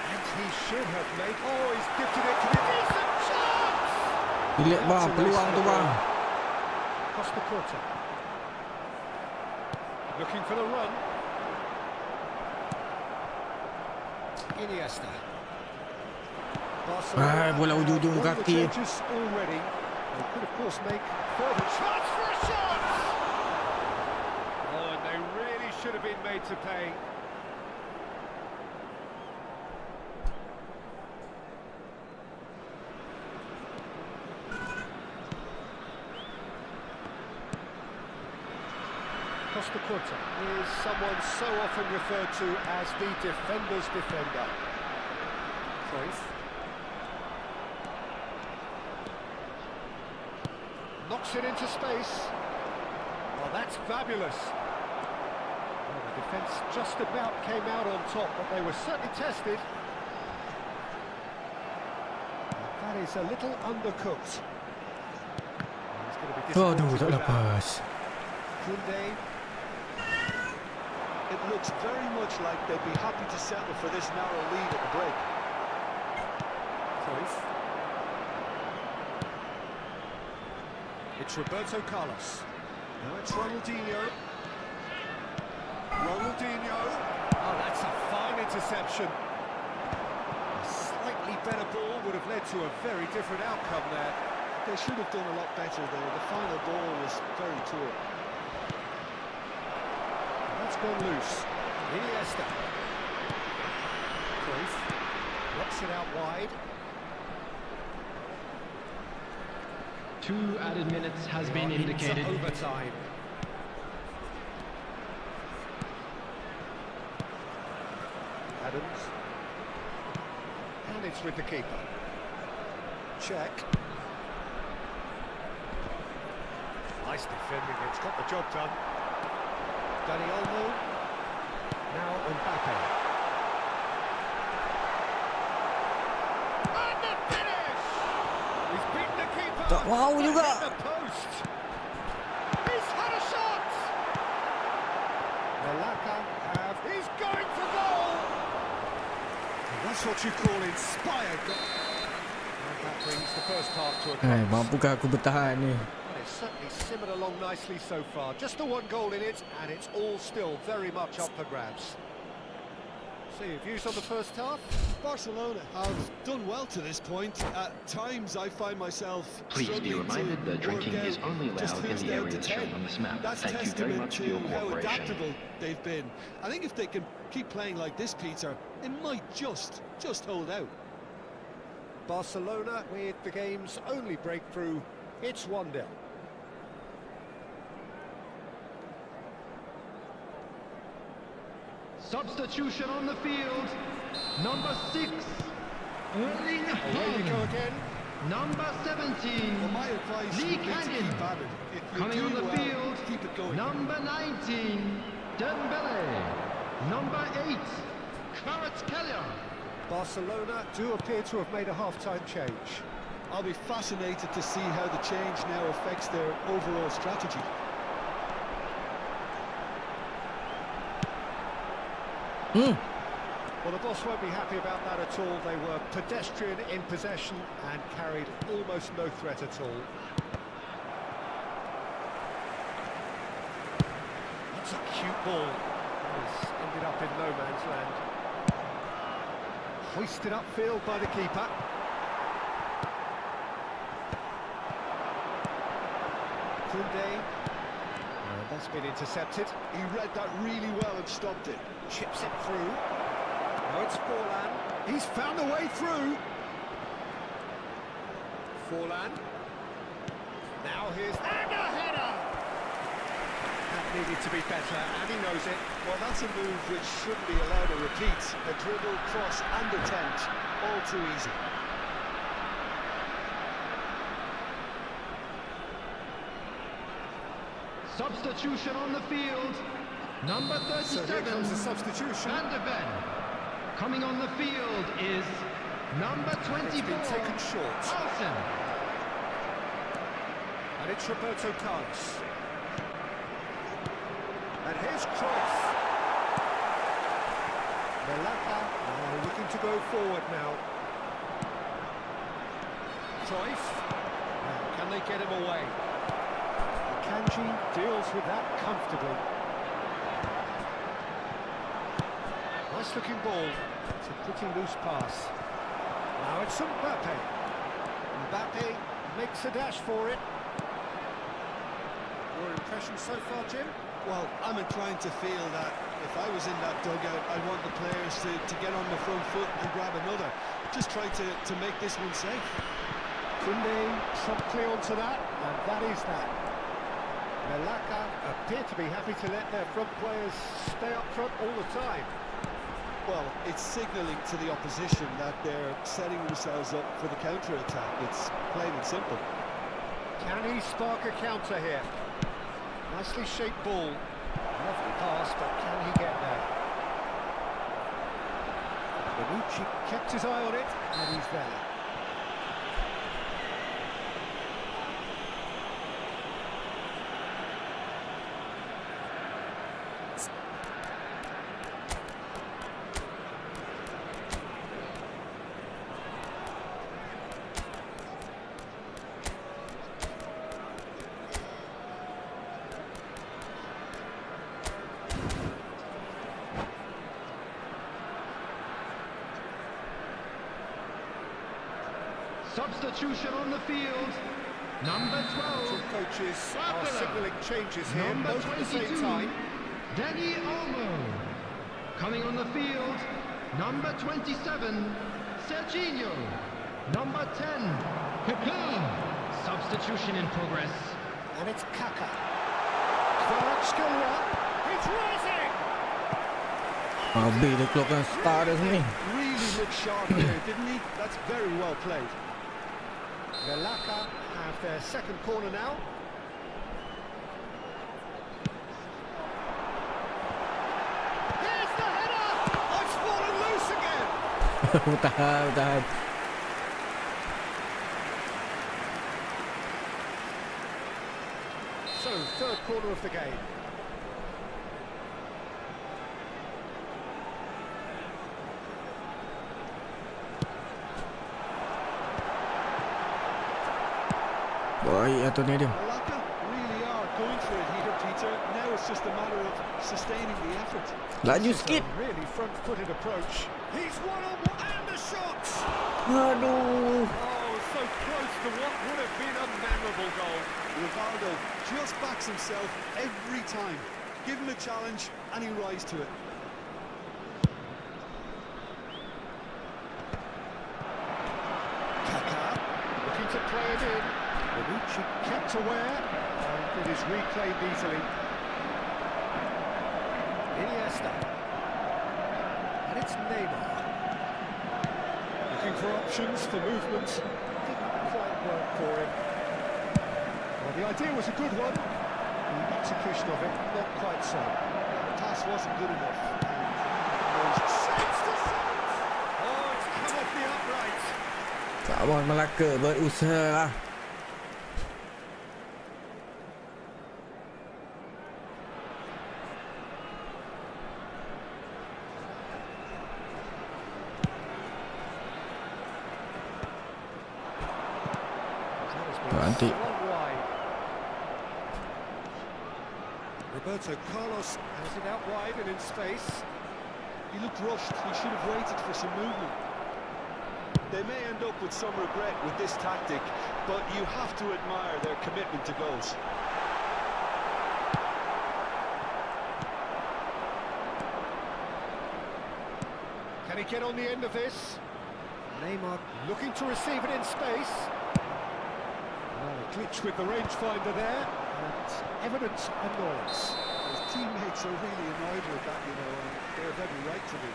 And he should have made... Oh, he's gifted it to the decent chance! Lihat bang, peluang tu bang. Costa Curta. Looking for the run. Iniesta. Bola ujung-ujung kaki. Already. They could of course make further chance for a shot. Oh, and they really should have been made to pay. Costa Curta is someone so often referred to as the defender's defender. Terus. Knocks it into space. Well, that's fabulous. Well, the defence just about came out on top, but they were certainly tested. That is a little undercooked. He's going to be disappointed with that. Kunde. It looks very much like they'd be happy to settle for this narrow lead at the break. Terus. It's Roberto Carlos. Now it's Ronaldinho. Ronaldinho. Oh, that's a fine interception. A slightly better ball would have led to a very different outcome there. They should have done a lot better there. The final ball was very poor. That's gone loose. Iniesta. Terus. Knocks it out wide. 2 added minutes has been indicated. Overtime. Adams. And it's with the keeper. Check. Nice defending, it's got the job done. Dani Olmo. Now Mbappe. And the finish! He's beaten the keeper. Tak mau juga. The post. He's had a shot. Malaka have. He's going for goal. And that's what you call inspired. And that brings the first half to a close. Mampukah aku bertahan ni? It's certainly simmered along nicely so far. Just the one goal in it, and it's all still very much up for grabs. So your views on the first half? Barcelona have done well to this point. At times I find myself Please be reminded that drinking is only allowed in the areas shown on this map. That's Thank you very much for your how cooperation. adaptable they've been. I think if they can keep playing like this, Peter, it might just hold out. Barcelona with the game's only breakthrough. It's 1-0. Substitution on the field. Number 6, Erling Away we go Haaland. again. Number 17, Well, my advice Lee would be to Canyon. keep at it. If you Coming do on the well, field, keep it going. number 19, Dembele. Number 8, Kvaratskhelia. Barcelona do appear to have made a half-time change. I'll be fascinated to see how the change now affects their overall strategy. Well, the boss won't be happy about that at all. They were pedestrian in possession and carried almost no threat at all. That's a cute ball. It's ended up in no man's land. Hoisted upfield by the keeper. Kunde. That's been intercepted. He read that really well and stopped it. Chips it through. Now it's Forlan. He's found a way through. Forlan. Now here's... And a header! That needed to be better, and he knows it. Well, that's a move which shouldn't be allowed to repeat. A dribble, cross and attempt, all too easy. Substitution on the field. Number So here 37, comes a substitution. Van der Ven. Coming on the field is number 24, It's been taken short. Carlsen. And it's Roberto Carlos. And here's Cruyff. Melaka looking to go forward now. Cruyff. Now, can they get him away? Kanji deals with that comfortably. Nice looking ball. It's a pretty loose pass. Now it's Mbappe. Mbappe makes a dash for it. Your impression so far, Jim? Well, I'm inclined to feel that if I was in that dugout, I want the players to get on the front foot and grab another. Just try to make this one safe. Kunde promptly onto that, and that is that. Melaka appear to be happy to let their front players stay up front all the time. Well, it's signalling to the opposition that they're setting themselves up for the counter-attack. It's plain and simple. Can he spark a counter here? Nicely shaped ball. Lovely pass, but can he get there? Bonucci kept his eye on it, and he's there. Substitution on the field. Number 12. Two coaches are Barcelona. signalling changes here, Number both at the 22, same time. Danny Olmo. Coming on the field, number 27, Serginho. Number 10, Pepe. Substitution in progress. And it's Kaka. Kvaratskhelia. He's rising! Habis dia keluarkan star dia sini. Really looked sharp there, didn't he? That's very well played. Melaka have their second corner now. Here's the header! Oh, it's fallen loose again! Tahan. So, third corner of the game. Baik aturan dia. Melaka really are going for it here, Peter. Now it's just a matter of sustaining the effort. Laju This is sikit. a really front-footed approach. He's one on one and a shot! Aduh. Oh, so close to what would have been a memorable goal. Rivaldo just backs himself every time. Give him a challenge and he rises to it. Kaka looking to play it in. Bonucci kept aware and it is reclaimed easily. Iniesta. And it's Neymar. Looking for options for movement. Didn't quite work for him. Well, the idea was a good one. The execution of it, not quite so. The pass wasn't good enough. Saves to save! Oh, it's come off the upright. Sabar Melaka berusaha lah. Nanti. Roberto Carlos has it out wide and in space. He looked rushed. He should have waited for some movement. They may end up with some regret with this tactic, but you have to admire their commitment to goals. Can he get on the end of this? Neymar looking to receive it in space. Well, a glitch with the rangefinder there, and evident annoyance. His teammates are really annoyed with that, you know, and they're very right to be.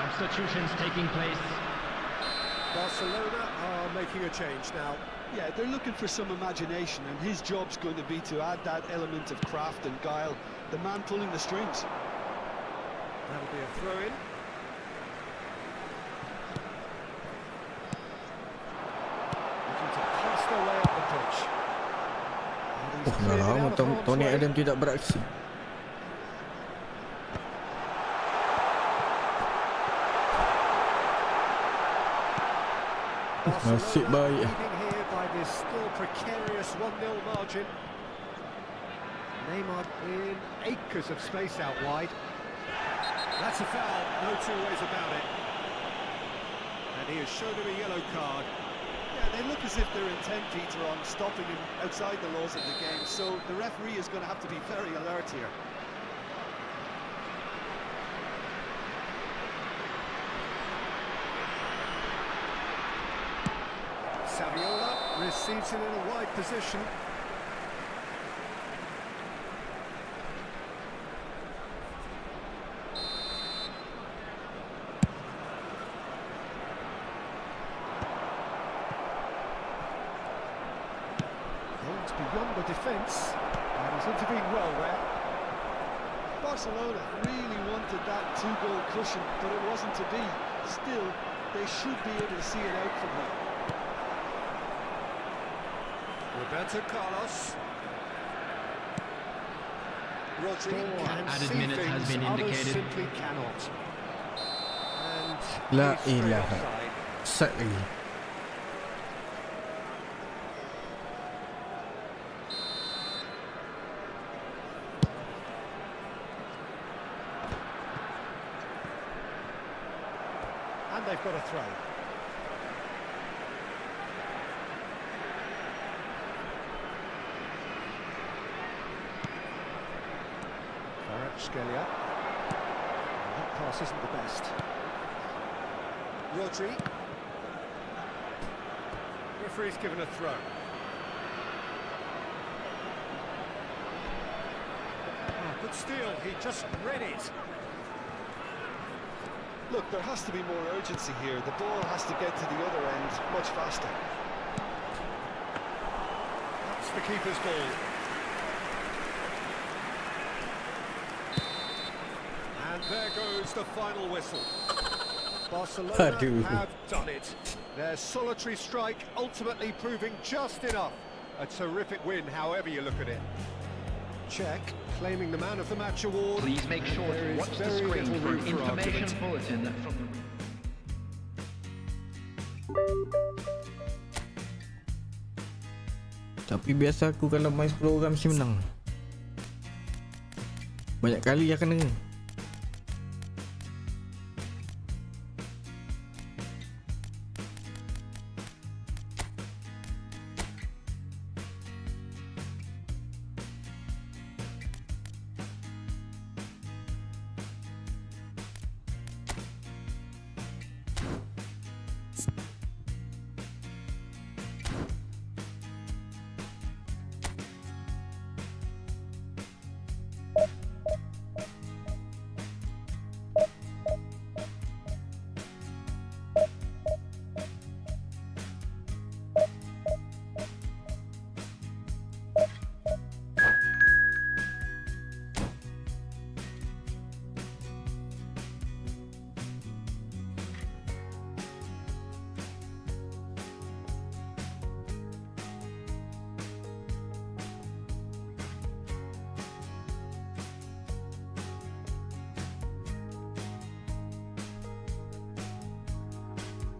Substitutions taking place. Barcelona are making a change now. Yeah, they're looking for some imagination, and his job's going to be to add that element of craft and guile, the man pulling the strings. That'll be a throw-in. Looking to pass their way up the pitch. And he's Dah cleared it lama out of harm's Tony way. Adam tidak beraksi. Nasib Barcelona baik. leading here by this still precarious 1-0 margin. Neymar in acres of space out wide. That's a foul, no two ways about it. And he has shown him a yellow card. Yeah, they look as if they're intent, Peter, on stopping him outside the laws of the game, so the referee is going to have to be very alert here. Saviola receives it in a wide position. It's beyond the defence, and he's intervened well there. Barcelona really wanted that two-goal cushion, but it wasn't to be. Still, they should be able to see it out from here. Roberto Carlos. Rodri can Added see minutes things has been others indicated. simply cannot. And La he's straight ilaha. offside. Sat lagi. And they've got a throw. Kvaratskhelia. That pass isn't the best. Rodri. Referee's given a throw. Oh, good steal, he just read it. Look, there has to be more urgency here. The ball has to get to the other end much faster. That's the keeper's ball. And there goes the final whistle. Barcelona Aduh. have done it. Their solitary strike ultimately proving just enough. A terrific win, however you look at it. Czech claiming the man of the match award. Please make sure There to is watch the very screen little for room an for information argument. bulletin from the... Tapi biasa aku kalau main 10 orang mesti menang. Banyak kali yang kena.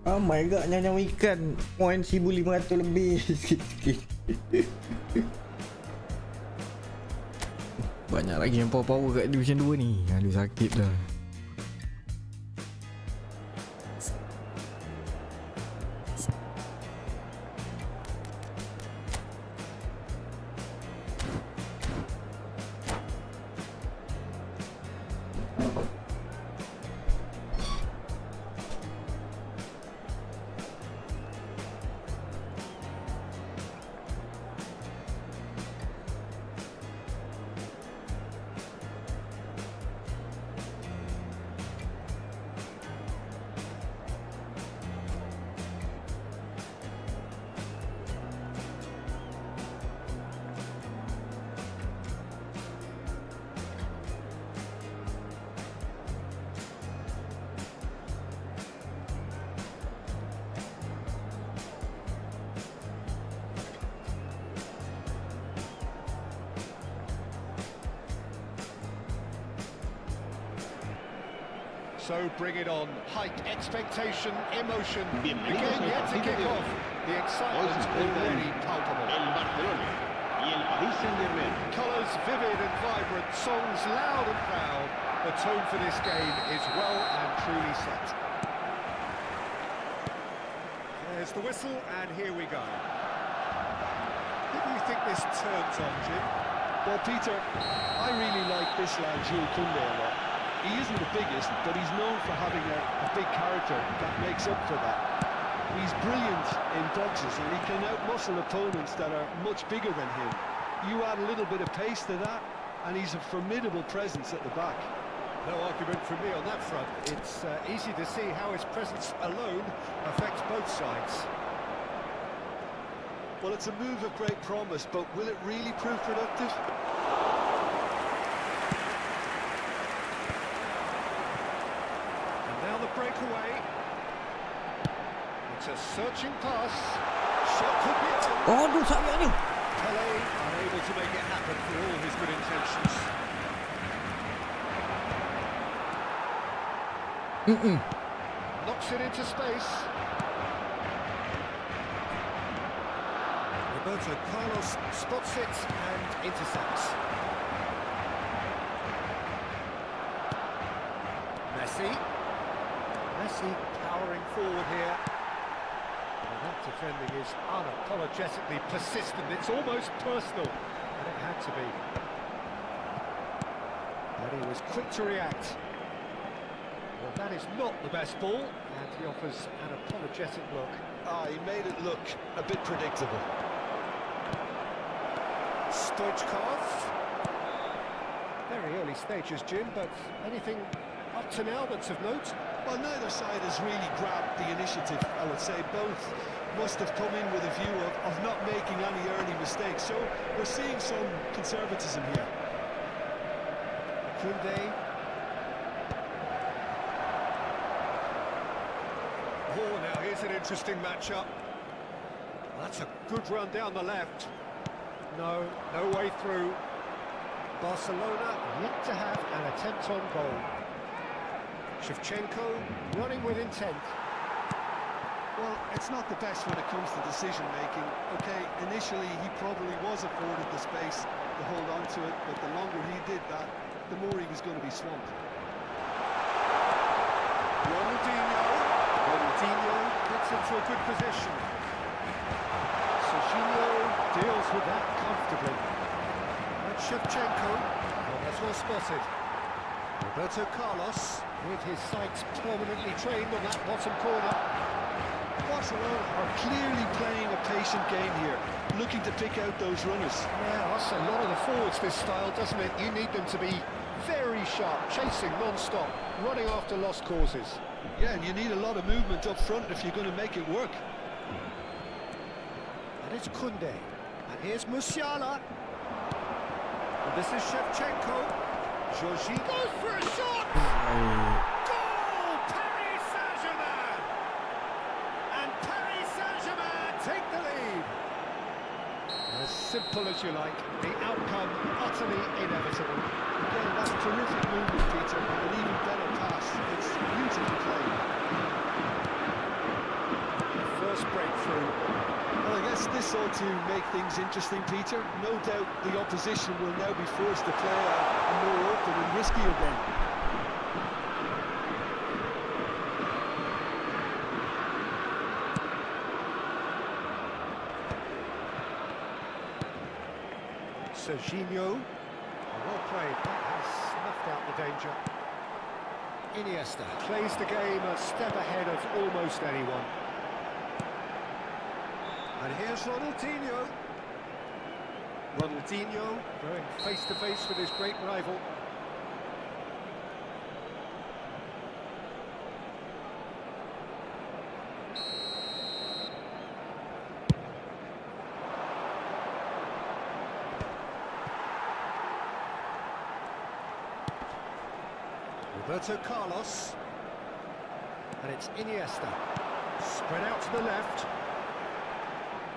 Oh my god, nyam-nyam ikan. Poin 1500 lebih. Sikit-sikit. Banyak lagi yang power-power kat Division 2 ni. Aduh, sakit dah. So bring it on. Hype, expectation, emotion. Bienvenidos Again, al yet to partido kick de hoy. off. The Hoy excitement se enfrentan already palpable. el Barcelona y el Paris Saint-Germain. Colours vivid and vibrant, songs loud and proud. The tone for this game is well and truly set. There's the whistle, and here we go. Who do you think this turns on, Jim? Well, Peter, I really like this lad, Jules Koundé, a lot. He isn't the biggest, but he's known for having a big character that makes up for that. He's brilliant in boxes, and he can outmuscle opponents that are much bigger than him. You add a little bit of pace to that, and he's a formidable presence at the back. No argument from me on that front. It's easy to see how his presence alone affects both sides. Well, it's a move of great promise, but will it really prove productive? And now the breakaway. It's a searching pass. Shot could be on. Aduh, sayang ni. Pele unable to make it happen for all his good intentions. Knocks it into space. Roberto Carlos spots it and intercepts. Messi powering forward here. Well, that defending is unapologetically persistent. It's almost personal, and it had to be. But he was quick to react. Well, that is not the best ball, and he offers an apologetic look. He made it look a bit predictable. Stoichkov. Very early stages, Jim, but anything up to now that's of note? Well, neither side has really grabbed the initiative, I would say. Both must have come in with a view of not making any early mistakes, so we're seeing some conservatism here. Koundé. Oh, now here's an interesting matchup. That's a good run down the left. No way through. Barcelona yet to have an attempt on goal. Shevchenko running with intent. Well, it's not the best when it comes to decision-making. Okay, initially he probably was afforded the space to hold on to it, but the longer he did that, the more he was going to be swamped. Ronaldinho gets into a good position. Serginho deals with that comfortably. And Shevchenko, well, that's well spotted. Roberto Carlos, with his sights permanently trained on that bottom corner. Barcelona are clearly playing a patient game here, looking to pick out those runners. Yeah, that's a lot of the forwards, this style, doesn't it? You need them to be very sharp, chasing non-stop, running after lost causes. Yeah, and you need a lot of movement up front if you're going to make it work. And it's Koundé. And here's Musiala. And this is Shevchenko. Jorginho goes for a shot! Goal! Paris Saint-Germain! And Paris Saint-Germain take the lead. As simple as you like, the outcome utterly inevitable. Again, that's terrific movement, Peter, and an even better pass. It's beautifully played. First breakthrough. Well, I guess this ought to make things interesting, Peter. No doubt the opposition will now be forced to play a more open and riskier game. Serginho. Well played. That has snuffed out the danger. Iniesta plays the game a step ahead of almost anyone. And here's Ronaldinho. Ronaldinho going face-to-face with his great rival. Roberto Carlos. And it's Iniesta. Spread out to the left.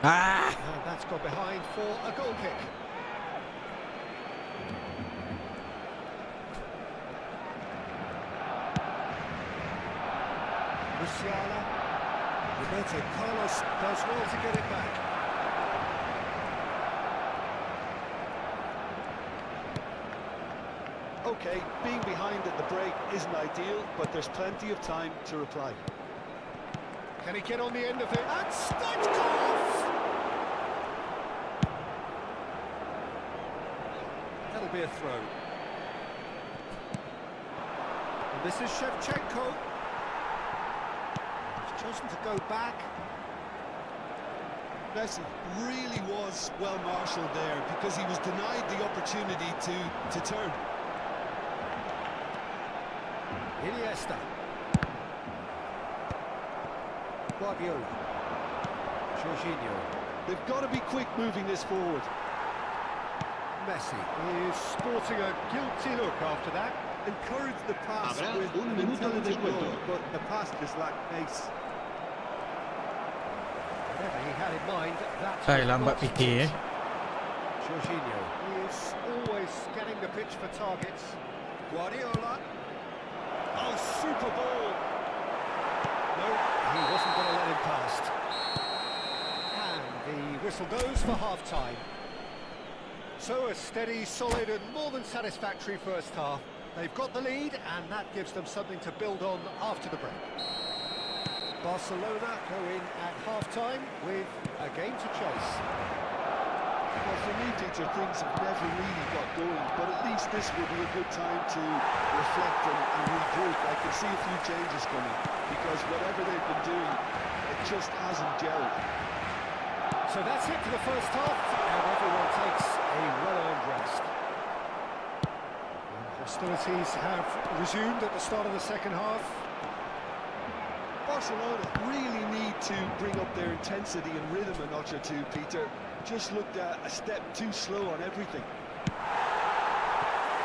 And that's gone behind for a goal kick. Musiala. Roberto Carlos does well to get it back. Okay, being behind at the break isn't ideal, but there's plenty of time to reply. Can he get on the end of it? And Stoichkov! That'll be a throw. And this is Shevchenko. He's chosen to go back. Messi really was well marshalled there because he was denied the opportunity to turn. Iniesta. Guardiola. Jorginho. They've got to be quick moving this forward. Messi is sporting a guilty look after that. Encourage the pass Habrá with un an minuto de intelligent descuento. goal, but the pass just lacked pace. Whatever he had in mind, that's ใช่lambat fikir Jorginho is always scanning the pitch for targets. Guardiola. Oh, super ball. No, he wasn't going to let him past. And the whistle goes for half-time. So a steady, solid and more than satisfactory first half. They've got the lead and that gives them something to build on after the break. Barcelona go in at half-time with a game to chase. Well, for me, Peter, things have never really got going, but at least this will be a good time to reflect and regroup. I can see a few changes coming, because whatever they've been doing, it just hasn't gelled. So that's it for the first half, and everyone takes a well-earned rest. And hostilities have resumed at the start of the second half. Barcelona really need to bring up their intensity and rhythm a notch or two, Peter. Just looked a step too slow on everything.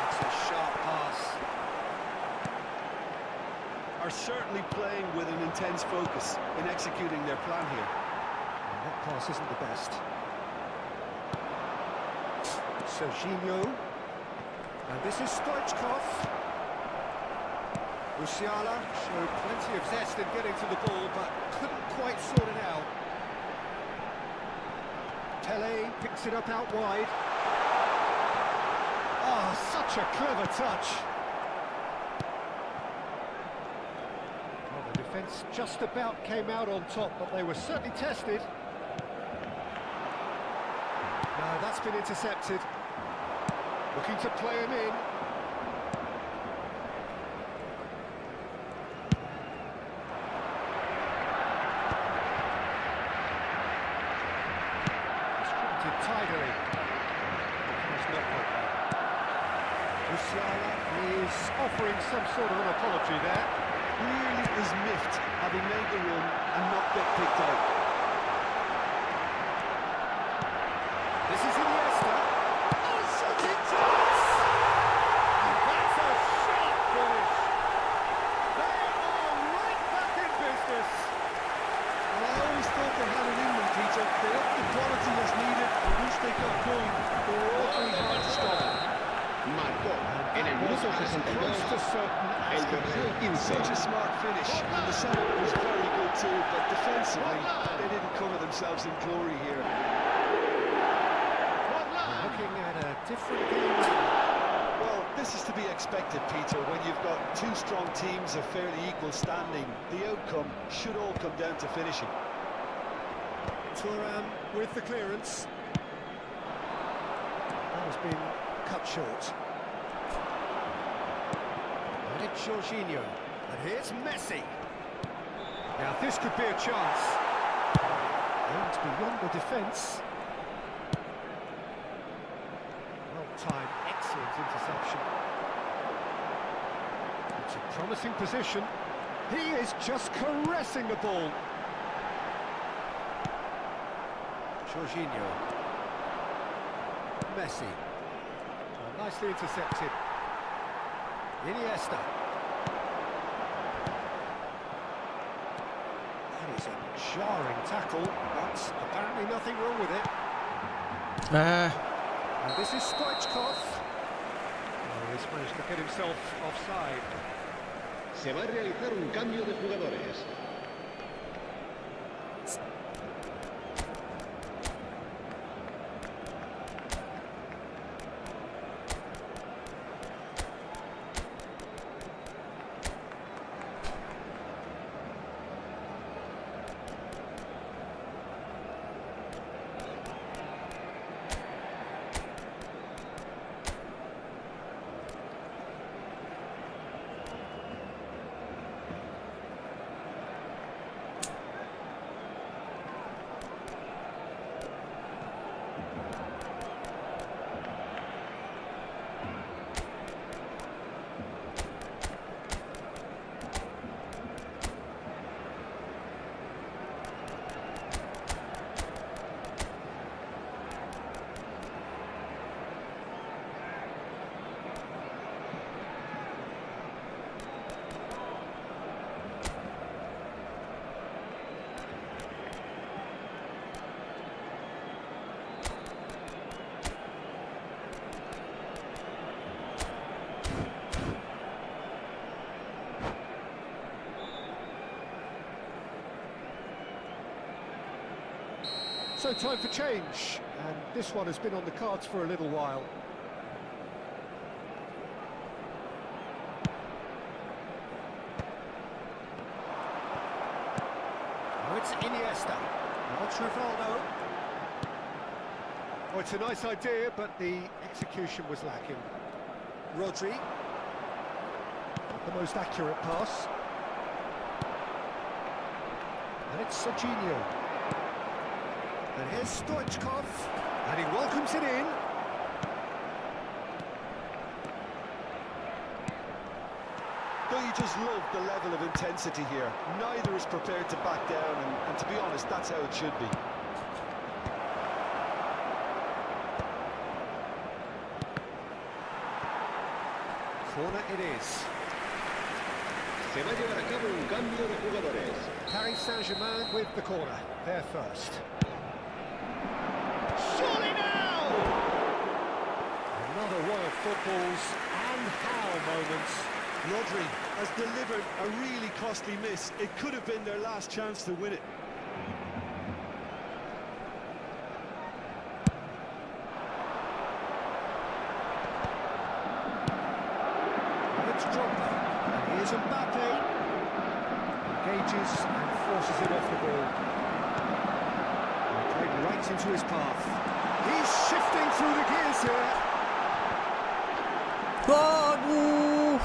It's a sharp pass. Are certainly playing with an intense focus in executing their plan here. And that pass isn't the best. Serginho. And this is Stoichkov. Musiala showed plenty of zest in getting to the ball, but couldn't quite sort it out. Pele picks it up out wide. Oh, such a clever touch. Well, the defence just about came out on top, but they were certainly tested. No, that's been intercepted. Looking to play him in. Tidily. Musiala is offering some sort of an apology there. Clearly is miffed, having made the run and not get picked out. This is Iniesta. Oh, shooting chance! And that's a sharp finish. They are right back in business. Well, I always thought they had it in them, Peter. They upped the quality as needed, and once they got going, they were awfully hard to stop. Marcó en el minuto 62 el dorsal 15. Such a smart finish, and the setup was very good too, but defensively, they didn't cover themselves in glory here. We're looking at a different game now. Well, this is to be expected, Peter. When you've got two strong teams of fairly equal standing, the outcome should all come down to finishing. Thuram with the clearance. That has been cut short. And it's Jorginho. And here's Messi. Now this could be a chance. And beyond the defence. Well-timed, excellent interception. It's a promising position. He is just caressing the ball. Jorginho. Messi. Oh, nicely intercepted. Iniesta. That is a jarring tackle, but apparently nothing wrong with it. And this is Stoichkov. Oh, he's managed to get himself offside. Se va a realizar un cambio de jugadores. So time for change, and this one has been on the cards for a little while. Oh, it's Iniesta. Now it's Rivaldo. Oh, it's a nice idea, but the execution was lacking. Rodri. Not the most accurate pass. And it's Serginho. And here's Stoichkov, and he welcomes it in. Don't you just love the level of intensity here? Neither is prepared to back down, and to be honest, that's how it should be. Corner it is. Se va a llevar a cabo un cambio de jugadores. Paris Saint-Germain with the corner. They're first. Surely now! Another one of football's and how moments. Rodri has delivered a really costly miss. It could have been their last chance to win it. It's Drogba, and here's Mbappe. Engages and forces it off the ball. Played right into his path. He's shifting through the gears here. Aduh.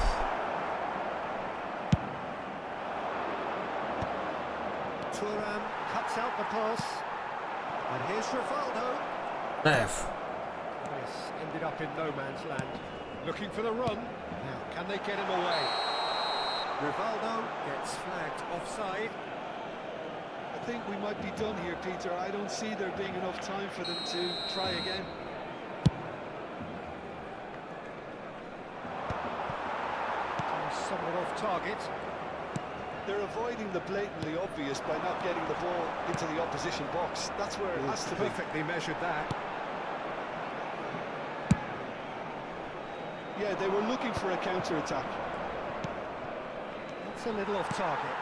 Thuram cuts out the pass. And here's Rivaldo. Ref. This ended up in no man's land. Looking for the run. Now, can they get him away? Rivaldo gets flagged offside. I think we might be done here, Peter. I don't see there being enough time for them to try again. Somewhat off target. They're avoiding the blatantly obvious by not getting the ball into the opposition box. That's where it has to be. Perfectly measured that. Yeah, they were looking for a counter-attack. That's a little off target.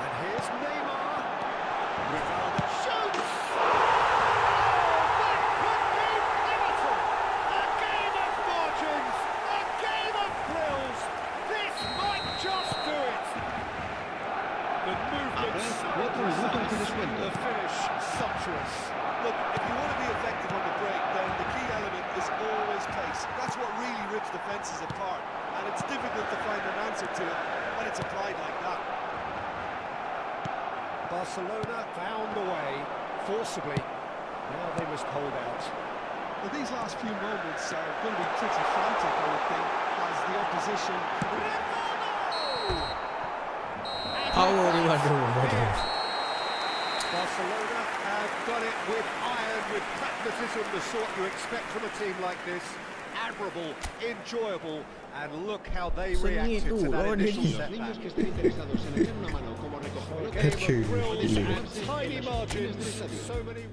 And here's Neymar. Rivaldo shoots! Oh, that could be pivotal! A game of margins! A game of thrills! This might just do it! The movement so precise, the finish sumptuous. Look, if you want to be effective on the break, then the key element is always pace. That's what really rips defences apart, and it's difficult to find an answer to it when it's applied like that. Barcelona found the way, forcibly. Now they must hold out. Well, these last few moments are going to be pretty frantic, I would think, as the opposition... Barcelona have done it with iron, with pragmatism, the sort you expect from a team like this. Admirable, enjoyable, and look how they reacted to that initial setback. A game of thrills and tiny margins, so many...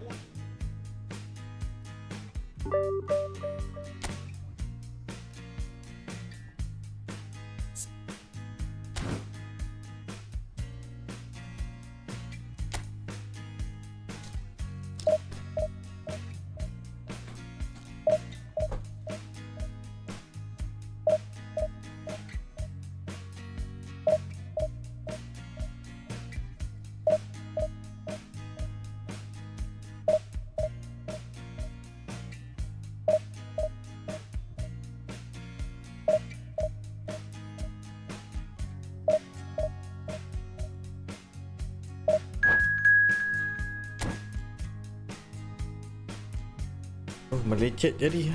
melecet jadi.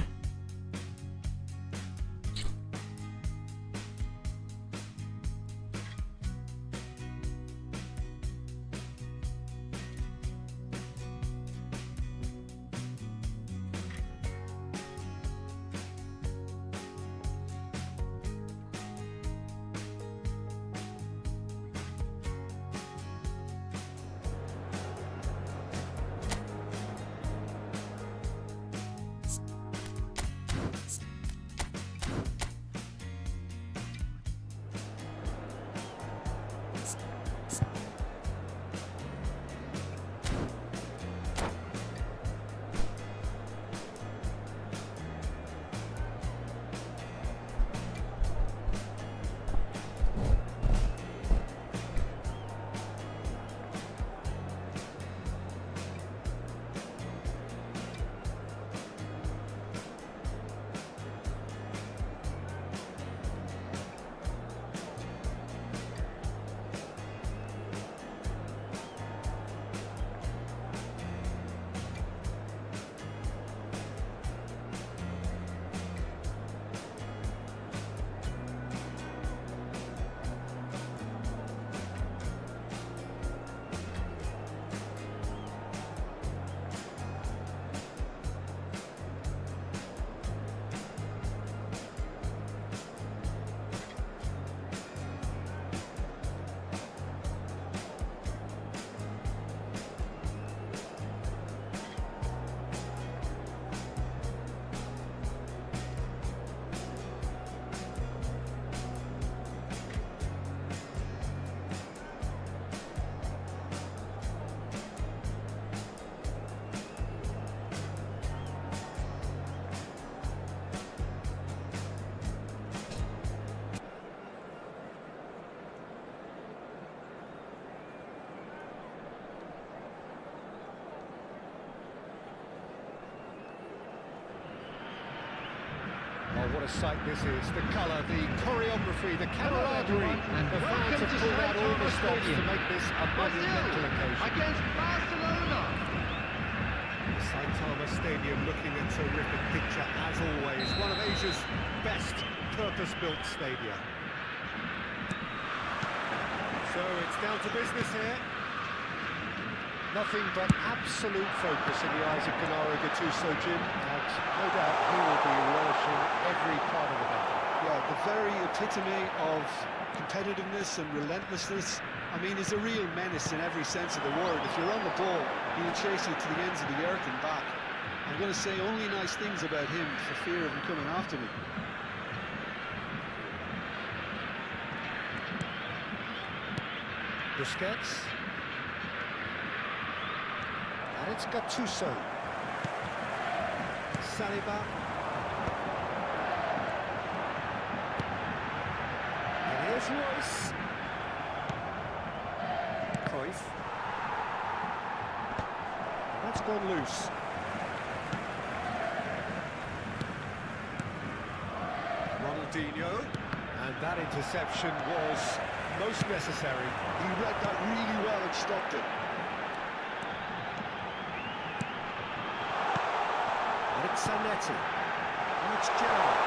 Oh, what a sight this is. The colour, the choreography, the camaraderie. The fans have pulled out all the stops to make this a monumental occasion. Against Barcelona. The Saitama Stadium looking a terrific picture, as always. One of Asia's best purpose-built stadia. So it's down to business here. Nothing but absolute focus in the eyes of Gennaro Gattuso, Jim, and no doubt he will be relishing every part of the battle. Yeah, the very epitome of competitiveness and relentlessness. I mean, he's a real menace in every sense of the word. If you're on the ball, he'll chase you to the ends of the earth and back. I'm going to say only nice things about him for fear of him coming after me. Busquets. And it's Gattuso. Saliba. And here's Royce. Cruyff. That's gone loose. Ronaldinho. And that interception was most necessary. He read that really well and stopped it. And it's Zanetti. And it's Gerrard.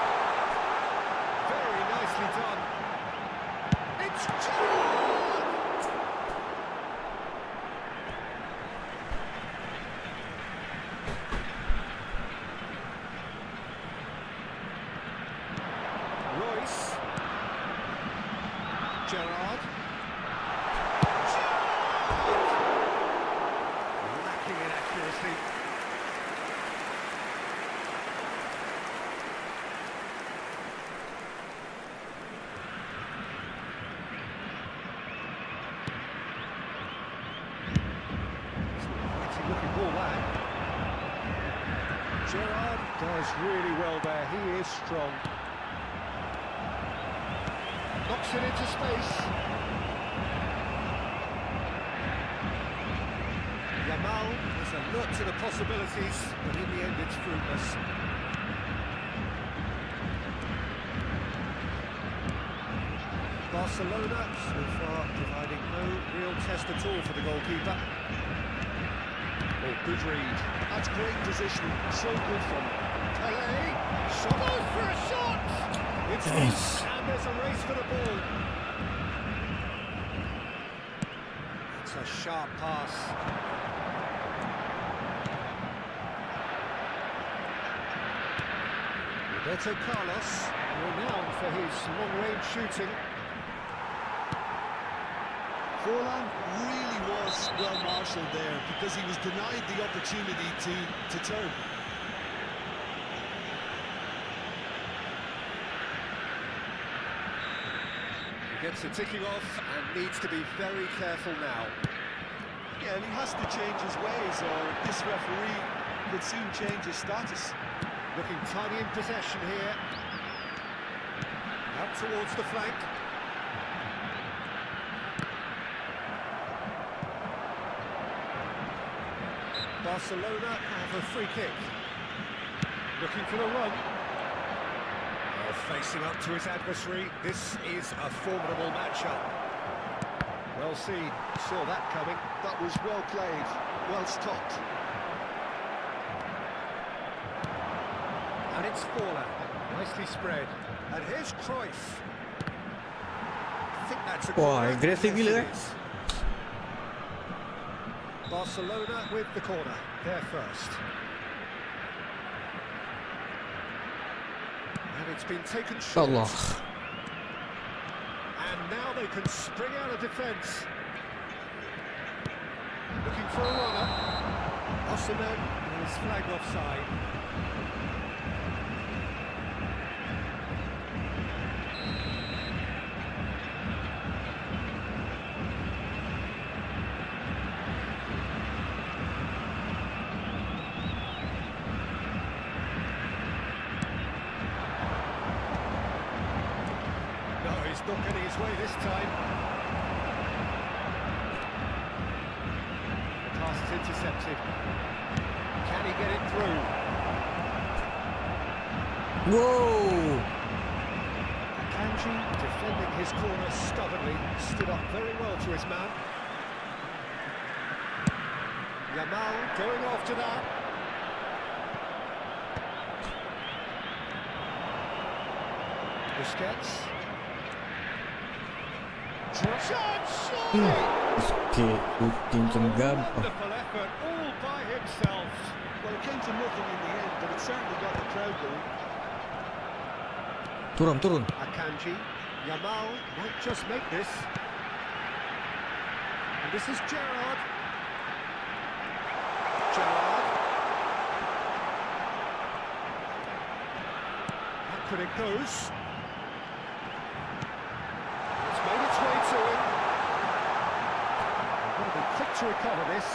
Very nicely done. It's Gerrard! Royce. Gerrard. Lacking in accuracy. Looking ball back. Gerrard does really well there. He is strong. Knocks it into space. Yamal is alert to the possibilities, but in the end it's fruitless. Barcelona so far providing no real test at all for the goalkeeper. Oh, good read. That's great positioning. So good from him. Pele, shot goes for a shot! It's Yes. and there's a race for the ball. It's a sharp pass. Roberto Carlos, renowned for his long-range shooting. Forlan really was well marshalled there because he was denied the opportunity to turn. He gets the ticking off and needs to be very careful now. Yeah, and he has to change his ways or this referee could soon change his status. Looking tidy in possession here. Out towards the flank. Barcelona have a free kick. Looking for the run. Facing up to his adversary. This is a formidable matchup. Well seen. Saw that coming. That was well played, well stopped. And it's Forlan. Nicely spread. And here's Cruyff. I think that's a Wah, corner. aggressive Yes, gila. it is. Barcelona with the corner. There first. And it's been taken short. Allah. And now they can spring out of defence. Looking for a runner. Osimhen is flagged offside. He's not getting his way this time. The pass is intercepted. Can he get it through? Whoa. Kanji defending his corner stubbornly, stood up very well to his man. Yamal going after that. Busquets. Sikit shooting macam gampang. Wonderful effort, all by himself. Well, it came to nothing in the end, but it certainly got the crowd going. Turun. Akanji, Yamal might just make this. And this is Gerrard. Back when it goes. It's made its way to him. They've got to be quick to recover this.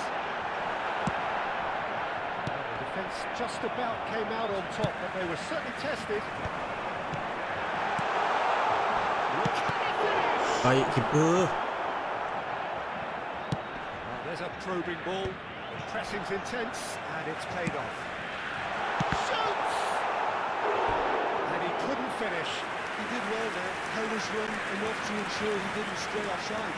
Well, the defence just about came out on top, but they were certainly tested. Baik keeper. Well, there's a probing ball. The pressing's intense, and it's paid off. Shoots! And he couldn't finish. He did well there, held his run enough to ensure he didn't stray offside.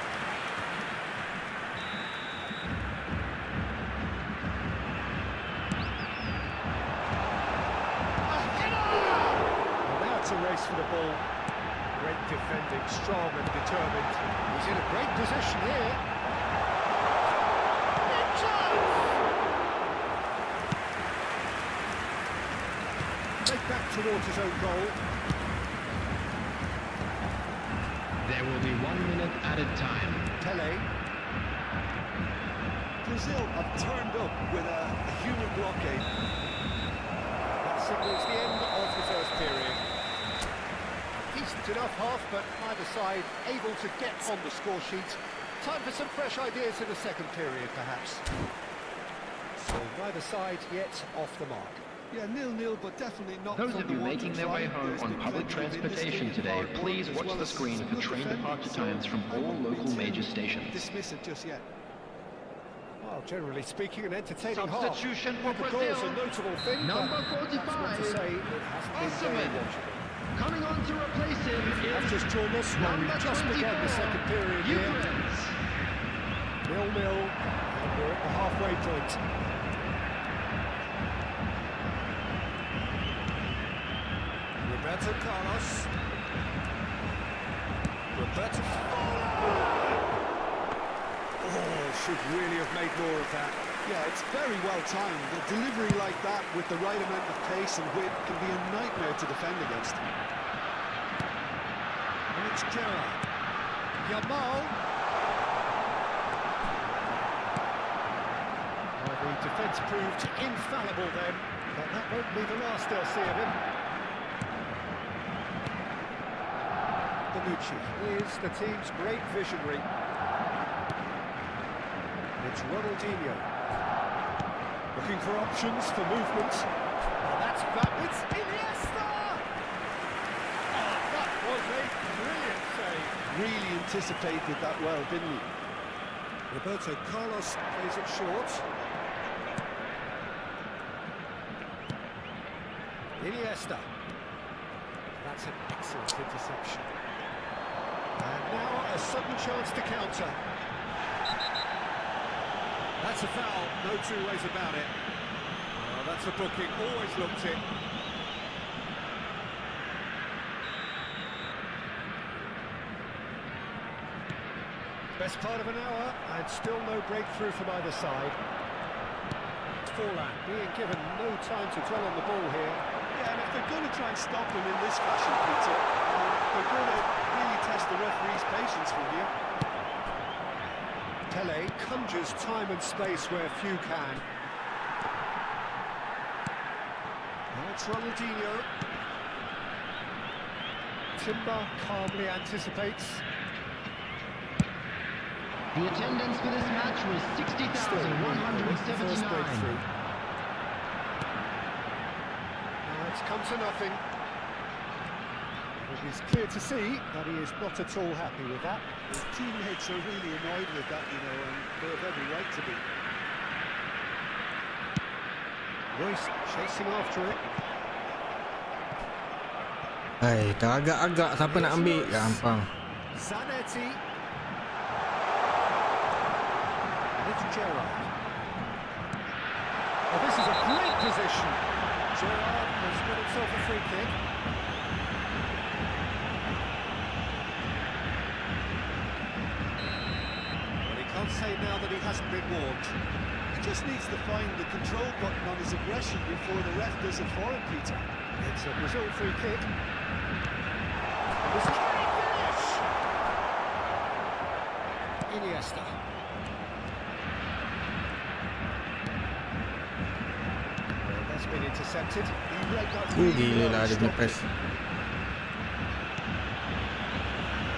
Well, now it's a race for the ball. Great defending, strong and determined. He's in a great position here. Big chance! Take back towards his own goal. There will be 1 minute added time. Pele. Brazil have turned up with a human blockade. That signals the end of the first period. Decent enough half, but neither side able to get on the score sheet. Time for some fresh ideas in the second period, perhaps. So neither side yet off the mark. Yeah, 0-0, but definitely not. Those from of the you one making to their try. way home There's on been public plenty in this transportation game, today, hard work please as watch well the as screen some for good train defending, departure so times from I all wouldn't local be too major stations. dismiss it just yet. Well, generally speaking, an entertaining Substitution half. for The goal's Brazil. a notable thing, Number but that's not to 45, say it hasn't been very Osimhen. watchable. Coming on to replace him I've is just joined us. Well, number we've just begun the 24, second period here. Ukraine. 0-0, and we're at the halfway point. Roberto Carlos. Roberto. Oh, should really have made more of that. Yeah, it's very well timed. A delivery like that with the right amount of pace and width can be a nightmare to defend against. And it's Gerrard. Yamal. Well, the defence proved infallible then, but that won't be the last they'll see of him. Bonucci is the team's great visionary. It's Ronaldinho. Looking for options for movement. Oh, that's backwards. Iniesta! Oh, that was a brilliant save. Really anticipated that well, didn't he? Roberto Carlos plays it short. Iniesta. That's an excellent interception. And now a sudden chance to counter. That's a foul, no two ways about it. Oh, that's a booking, always looked it. Best part of an hour, and still no breakthrough from either side. Forlan being given no time to dwell on the ball here. Yeah, and if they're going to try and stop him in this fashion, Peter, they're going to really test the referee's patience from here. Pele conjures time and space where few can. Now it's Ronaldinho. Timber calmly anticipates. The attendance for this match was 60,179. Now it's come to nothing. It is clear to see that he is not at all happy with that. His teammates are really annoyed with that, you know, and they have every right to be. Royce chasing after it. Hai, teragak-agak siapa nak ambil? Gampang. Zanetti. And it's Gerrard. Oh, this is a great position. Gerrard has got himself a free kick. Can't say now that he hasn't been warned. He just needs to find the control button on his aggression before the ref does it for him, Peter. It's a Brazil free kick. This is finish! Iniesta. Well, that's been intercepted. He read that really Gila well. dia punya press.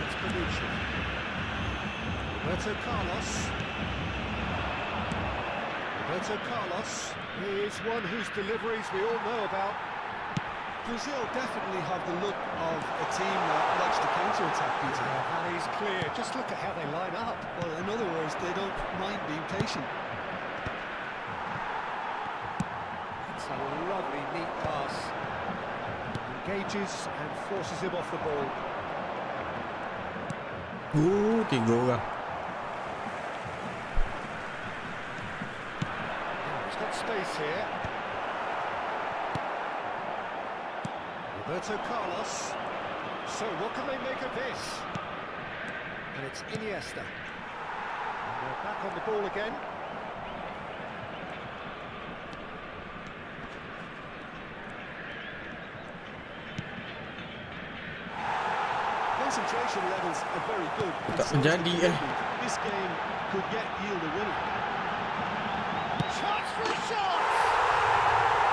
It's Bonucci. Roberto Carlos. Roberto Carlos is one whose deliveries we all know about. Brazil definitely have the look of a team that likes to counter-attack, Peter. And he's clear. Just look at how they line up. Well, in other words, they don't mind being patient. It's a lovely, neat pass. Engages and forces him off the ball. 3 orang. He's got space here. Roberto Carlos. So what can they make of this? And it's Iniesta. And they're back on the ball again. Concentration levels are very good. Tak menjadi This game could yield a winner. Chance for a shot!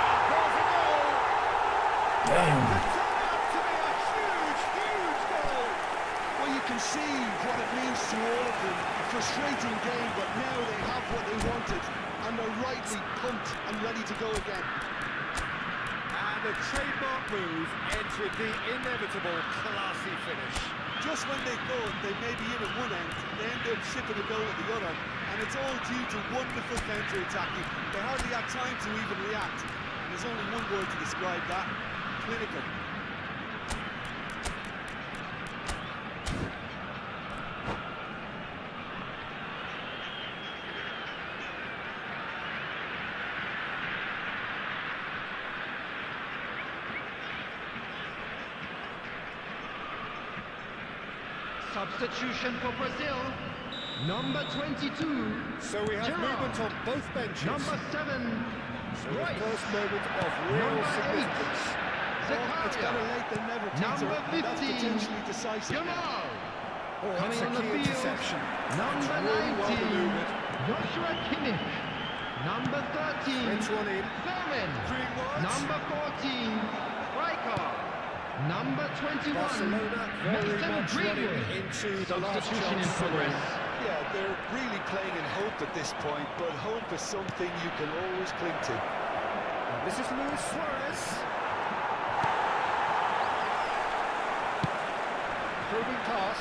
And there's a goal! Damn. It turned out to be a huge, huge goal! Well, you can see what it means to all of them. A frustrating game, but now they have what they wanted, and they're rightly pumped and ready to go again. And a trademark move ends with the inevitable classy finish. Just when they thought they may be in at one end, they end up shipping a goal at the other, and it's all due to wonderful counter-attacking. They hardly had time to even react. And there's only one word to describe that: clinical. Substitution for Brazil. Number 22. So we have Gerrard. movement on both benches. Number 7. So the Royce. first moment of real Number 8. significance. It's better Zakaria. late than never, Peter. Number That's 15. potentially decisive. Jamal. Oh, that's Coming a on the key field. interception. Number That's really well 19. manoeuvred. Joshua Kimmich. Number 13. French one in. Thurman. Greenwood. Number 14. Riker. Number 21. Barcelona very Mason much running Greenwood. into the last Substitution in chance for progress. them. Yeah, they're really playing in hope at this point, but hope is something you can always cling to. This is Luis Suarez. Probing pass.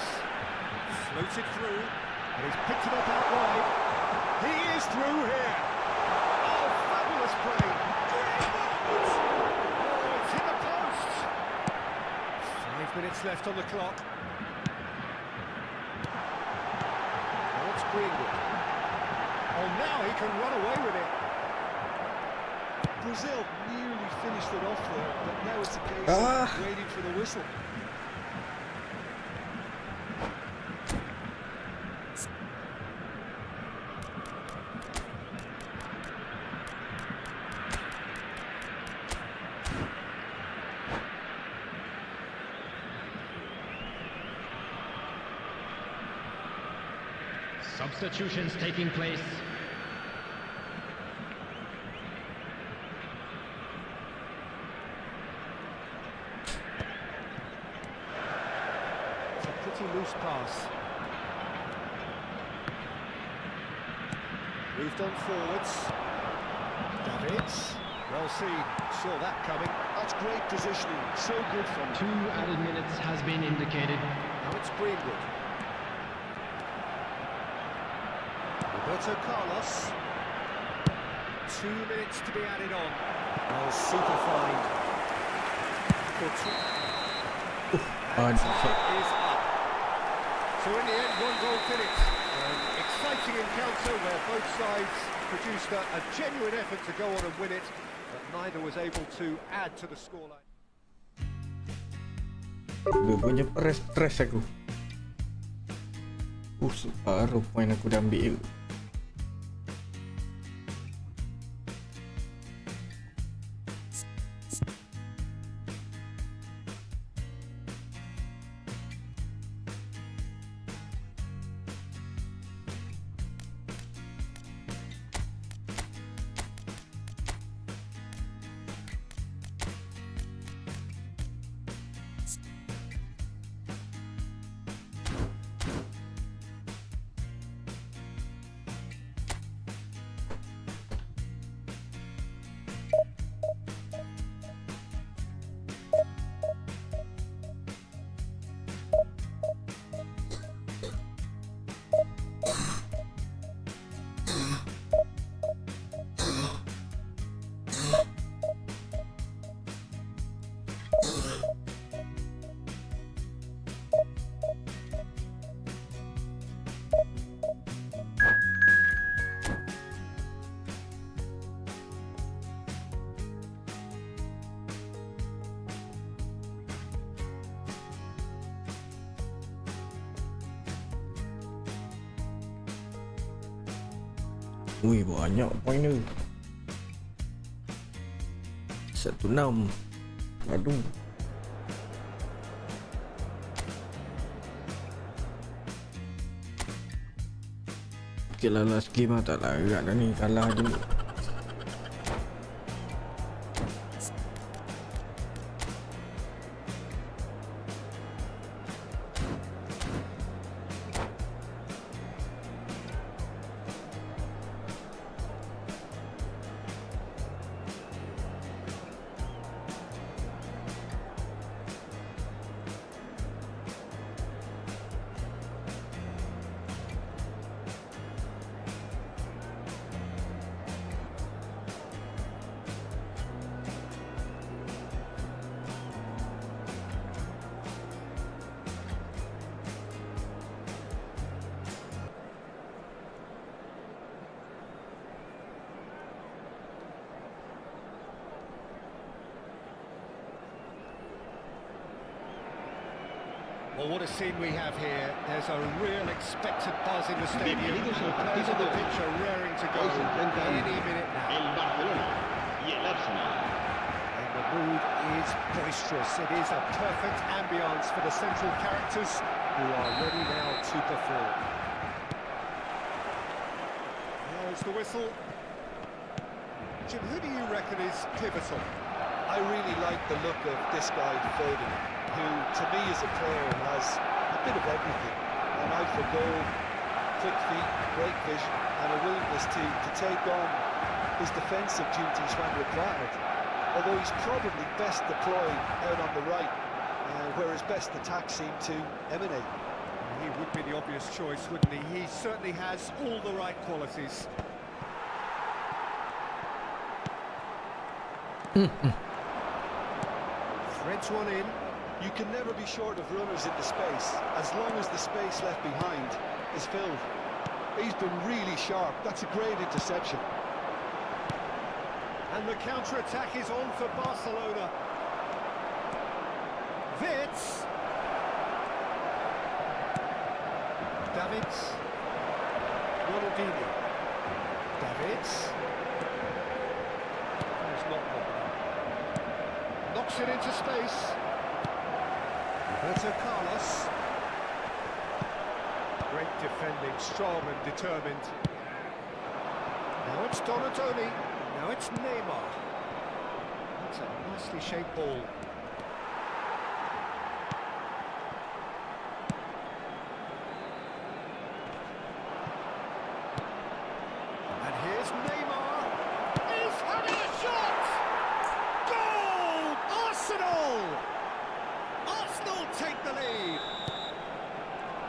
Floated through. And he's picked it up out wide. He is through here. Oh, fabulous play. Greenwood! Oh, it's hit the post. 5 minutes left on the clock. Oh, it's Greenwood. Oh, now he can run away with it. Brazil nearly finished it off there, but now it's a case of waiting for the whistle. Substitutions taking place. It's a pretty loose pass. Moved on forwards. Davids. Well seen. Saw that coming. That's great positioning. So good from him. 2 added minutes has been indicated. Now it's Greenwood. Roberto Carlos. 2 minutes to be added on. Oh, super find. And time is up. So in the end, 1 goal finish. An exciting encounter where both sides produced a genuine effort to go on and win it, but neither was able to add to the scoreline. Gue punya stres aku. Separuh poin aku dah ambil. Wih, banyak poin tu. 1-6. Aduh. Okay lah, last game lah. Tak larat dah ni. Kalah je. Well, what a scene we have here. There's a real expected buzz in the stadium. Bienvenidos al And players partido on the de hoy. pitch are raring to go Hoy se enfrentan any minute now. el Barcelona y el Arsenal. And the mood is boisterous. It is a perfect ambience for the central characters who are ready now to perform. There's the whistle. Jim, who do you reckon is pivotal? I really like the look of this guy, Foden, who, to me as a player, has a bit of everything. An eye for goal, quick feet, great vision, and a willingness to take on his defensive duties when required. Although he's probably best deployed out on the right, where his best attacks seem to emanate. He would be the obvious choice, wouldn't he? He certainly has all the right qualities. Threads one in. You can never be short of runners in the space, as long as the space left behind is filled. He's been really sharp. That's a great interception. And the counter-attack is on for Barcelona. Wits. Davids. Ronaldinho. Davids. There's not one. Knocks it into space. Roberto Carlos. Great defending, strong and determined. Now it's Donatoni. Now it's Neymar. That's a nicely shaped ball. And here's Neymar. He's having a shot! Goal! Arsenal! Arsenal take the lead.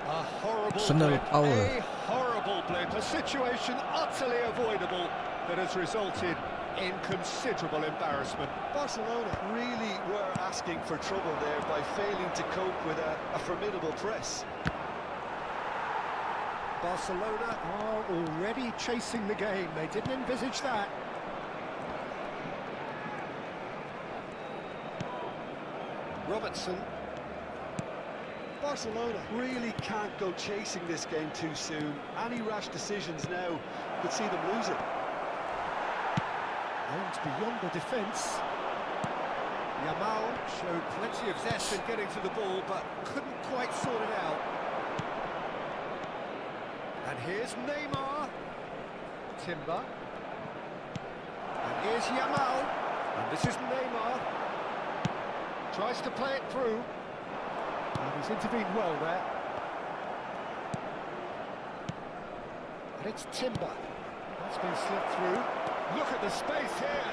A horrible blip, a horrible blip, a situation utterly avoidable that has resulted in considerable embarrassment. Barcelona really were asking for trouble there by failing to cope with a formidable press. Barcelona are already chasing the game. They didn't envisage that. Robertson. Barcelona really can't go chasing this game too soon. Any rash decisions now could see them lose it. And beyond the defence. Yamal showed plenty of zest in getting to the ball, but couldn't quite sort it out. And here's Neymar. Timber. And here's Yamal. And this is Neymar. Tries to play it through. And he's intervened well there. And it's Timber. That's been slipped through. Look at the space here.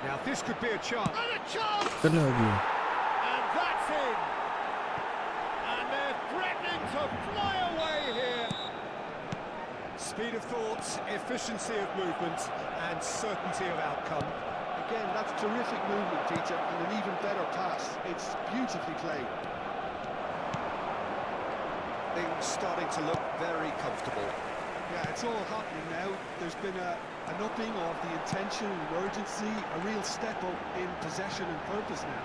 Now this could be a chance. And a chance! Kena lagi. And that's in. And they're threatening to fly away here. Speed of thought, efficiency of movement, and certainty of outcome. Again, that's terrific movement, Peter, and an even better pass. It's beautifully played. Things starting to look very comfortable. Yeah, it's all happening now. There's been an upping of the intention and urgency, a real step up in possession and purpose now.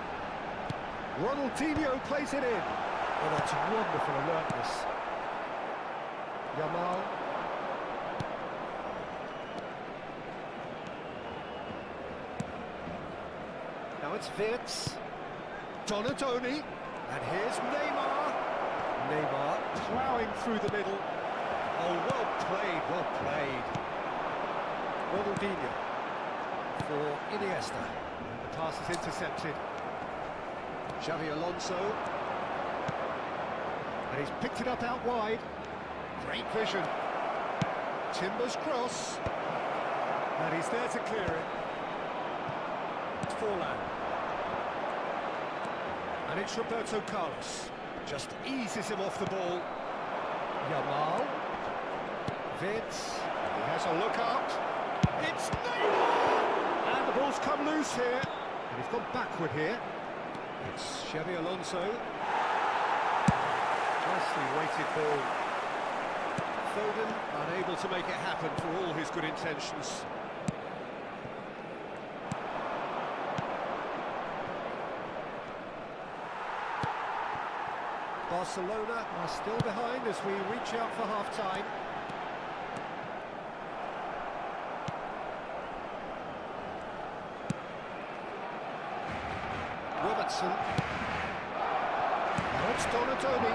Ronaldinho plays it in. Oh, that's wonderful alertness. Yamal. Now it's Wits. Donatoni. And here's Neymar. Neymar ploughing through the middle. Oh, well played, well played. Ronaldinho for Iniesta. And the pass is intercepted. Xavi Alonso. And he's picked it up out wide. Great vision. Timber's cross. And he's there to clear it. It's Forlan. And it's Roberto Carlos. Just eases him off the ball. Yamal. Wits. He has a look out. It's Neymar! And the ball's come loose here. And he's gone backward here. It's Xavi Alonso. Nicely weighted ball. Foden unable to make it happen for all his good intentions. Barcelona are still behind as we reach out for half-time. Robertson. Now it's Donatoni.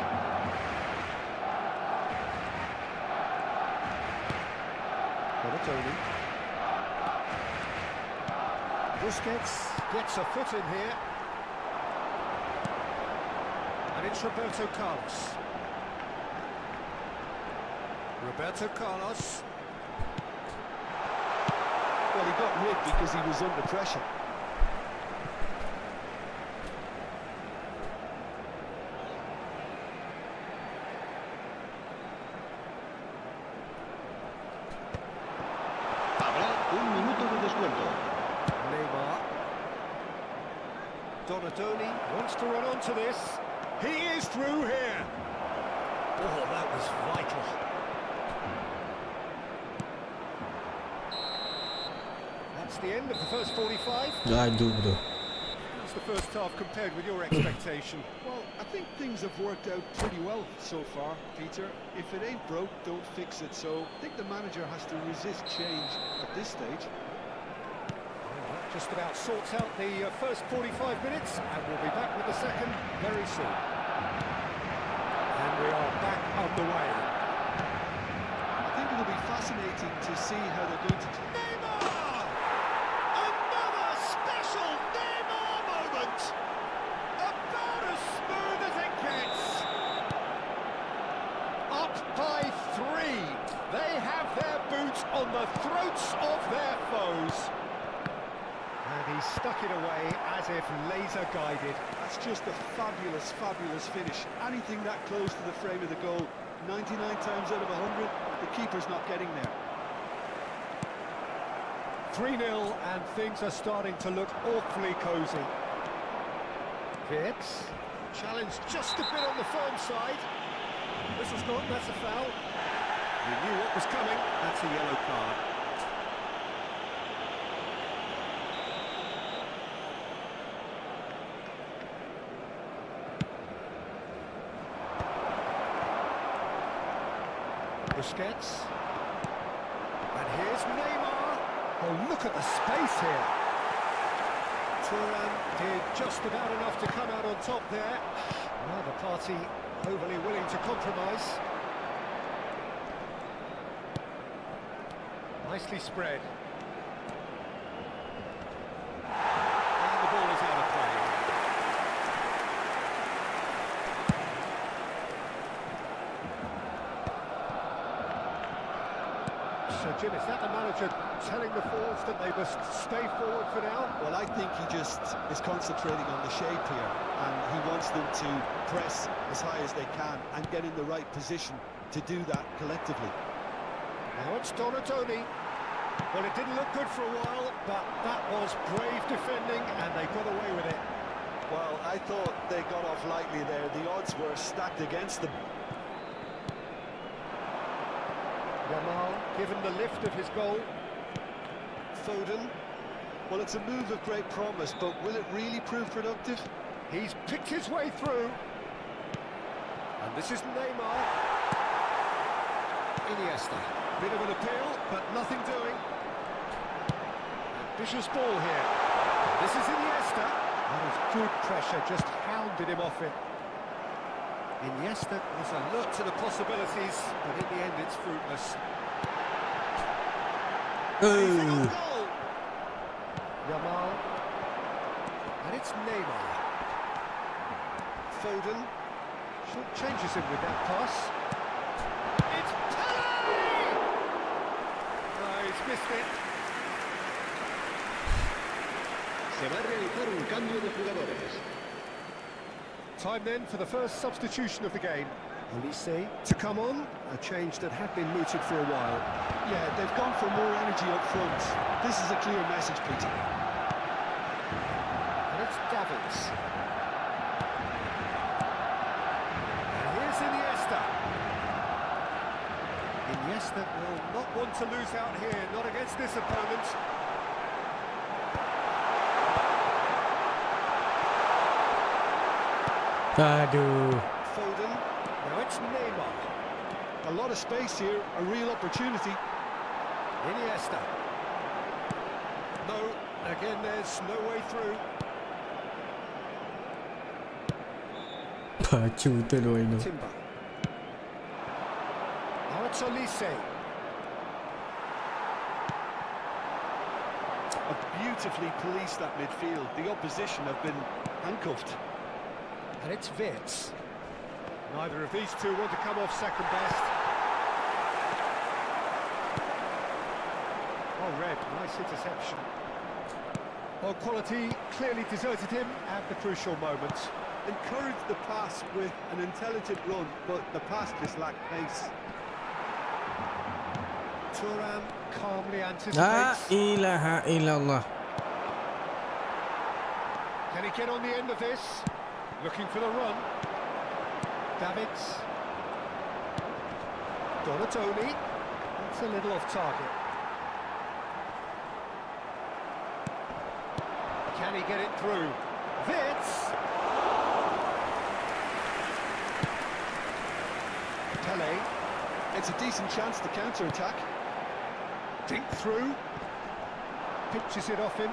Donatoni. Busquets gets a foot in here. And it's Roberto Carlos. Roberto Carlos. Well, he got rid because he was under pressure. Donatoni wants to run onto this. He is through here. Oh, that was vital. That's the end of the first 45. How's the first half compared with your expectation? Well, I think things have worked out pretty well so far, Peter. If it ain't broke, don't fix it. So I think the manager has to resist change at this stage. Just about sorts out the first 45 minutes, and we'll be back with the second very soon. And we are back underway. I think it'll be fascinating to see how they're going to... Neymar! Another special Neymar moment! About as smooth as it gets! Up by 3. They have their boots on the throats of their foes. And he stuck it away as if laser-guided. That's just a fabulous, fabulous finish. Anything that close to the frame of the goal, 99 times out of 100, the keeper's not getting there. 3-0, and things are starting to look awfully cosy. Vitz, challenge just a bit on the firm side. Whistle's gone, that's a foul. He knew what was coming, that's a yellow card. Busquets. And here's Neymar. Oh, look at the space here. Turan did just about enough to come out on top there. Neither party overly willing to compromise. Nicely spread. And the ball is out of play. So, Jim, is that the manager telling the forwards that they must stay forward for now? Well, I think he just is concentrating on the shape here, and he wants them to press as high as they can and get in the right position to do that collectively. Now it's Donatoni. Well, it didn't look good for a while, but that was brave defending, and they got away with it. Well, I thought they got off lightly there. The odds were stacked against them. Yamal given the lift of his goal. Foden. Well, it's a move of great promise, but will it really prove productive? He's picked his way through. And this is Neymar. Iniesta. Bit of an appeal, but nothing doing. Ambitious ball here. This is Iniesta. That is good pressure, just hounded him off it. Iniesta was alert to the possibilities, but in the end it's fruitless. He's in on goal. Yamal. And it's Neymar. Foden. Short changes him with that pass. It's Terus! Oh, he's missed it. Se va a realizar un cambio de jugadores. Time then for the first substitution of the game. Olise to come on, a change that had been mooted for a while. Yeah, they've gone for more energy up front. This is a clear message, Peter. And it's Davids. And here's Iniesta. Iniesta will not want to lose out here, not against this opponent. Aduh. Foden. it's Neymar. A lot of space here, a real opportunity. Iniesta. No, again there's no way through. Pacu terus tu. Timber. Now it's Olise. Beautifully policed that midfield. The opposition have been handcuffed. And it's Vitz. Neither of these two want to come off second best. Oh, Red, nice interception. Well, quality clearly deserted him at the crucial moment. Encouraged the pass with an intelligent run, but the pass just lacked pace. Thuram calmly La anticipates. ilaha illallah. Can he get on the end of this? Looking for the run. Davids. Donatoni. That's a little off target. Can he get it through? Vitz. Pele. It's a decent chance to counter-attack. Dink through. Pitches it off him.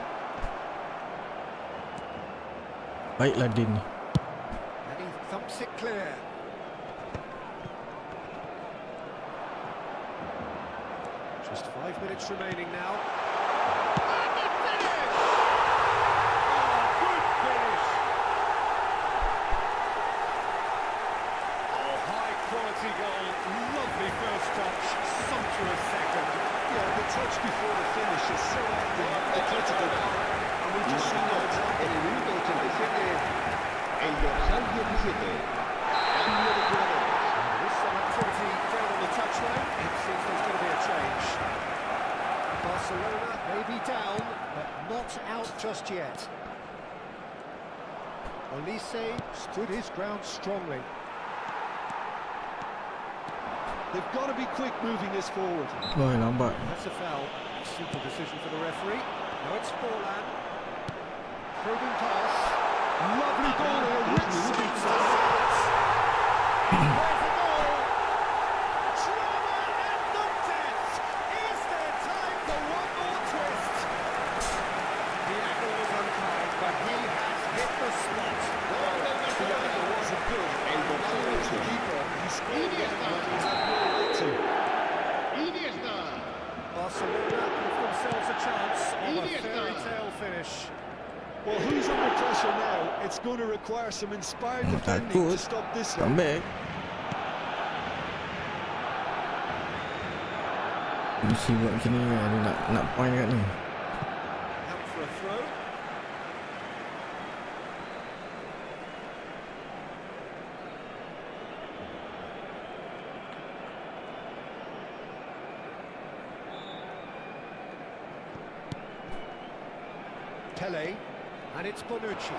Baiklah Din. And he thumps it clear. Just 5 minutes remaining now. And the finish! Oh, good finish! Oh, high quality goal. Lovely first touch. Sumptuous second. Yeah, the touch before the finish is so critical. And we've just seen that En el minuto 87, el dorsal 17. Cambio de jugadores. There is some activity down on the touchline. It seems there's going to be a change. Barcelona may be down, but not out just yet. Olise stood his ground strongly. They've got to be quick moving this forward. Oi, lambat. That's a foul. Simple decision for the referee. Now it's Forlan. Probing pass. Lovely ball in a rich sweet sides. Where's the goal? Drama and the death. Is there time for one more twist? The angle was unkind, but he has hit the spot. The angle wasn't good. El dorsal It's the 8. keeper. He scored it when he had no right to. Iniesta. Barcelona give themselves a chance of a Iniesta. fairy tale finish. Well, who's under pressure now? It's going to require some inspired defending to Takut. stop this Come one. back. Mesti buat macam ni kan. Dia nak point kat ni. Out for a throw. Pele, and it's Bonucci.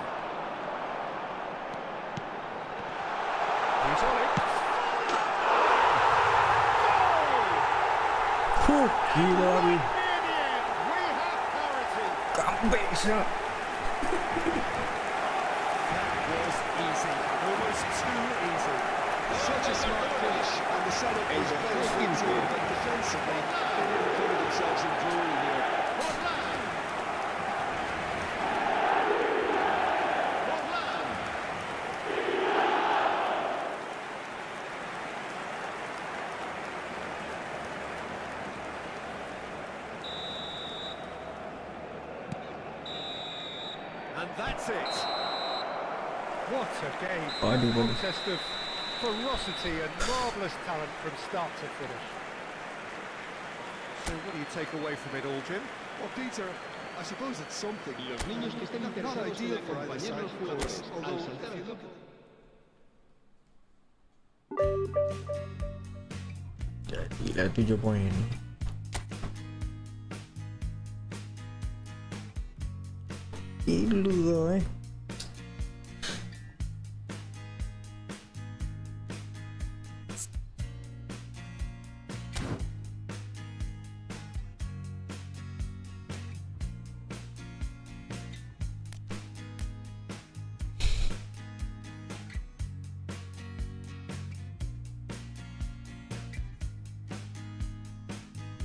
He's on it. Goal! Gila Right ni. near the end, we have parity. Comeback shot. That was easy, almost too easy. Such a smart finish, and the setup was very good, but defensively, they never put themselves in glory here. And that's it. What a game. Aduh, A aduh. contest of ferocity and marvellous talent from start to finish. So what do you take away from it all, Jim? Well, Peter, I suppose it's something. Los niños que estén Not interesados ideal en for either acompañar side, a of los course, jugadores al although saltar if you al look campo. Jadilah 7 poin. Gila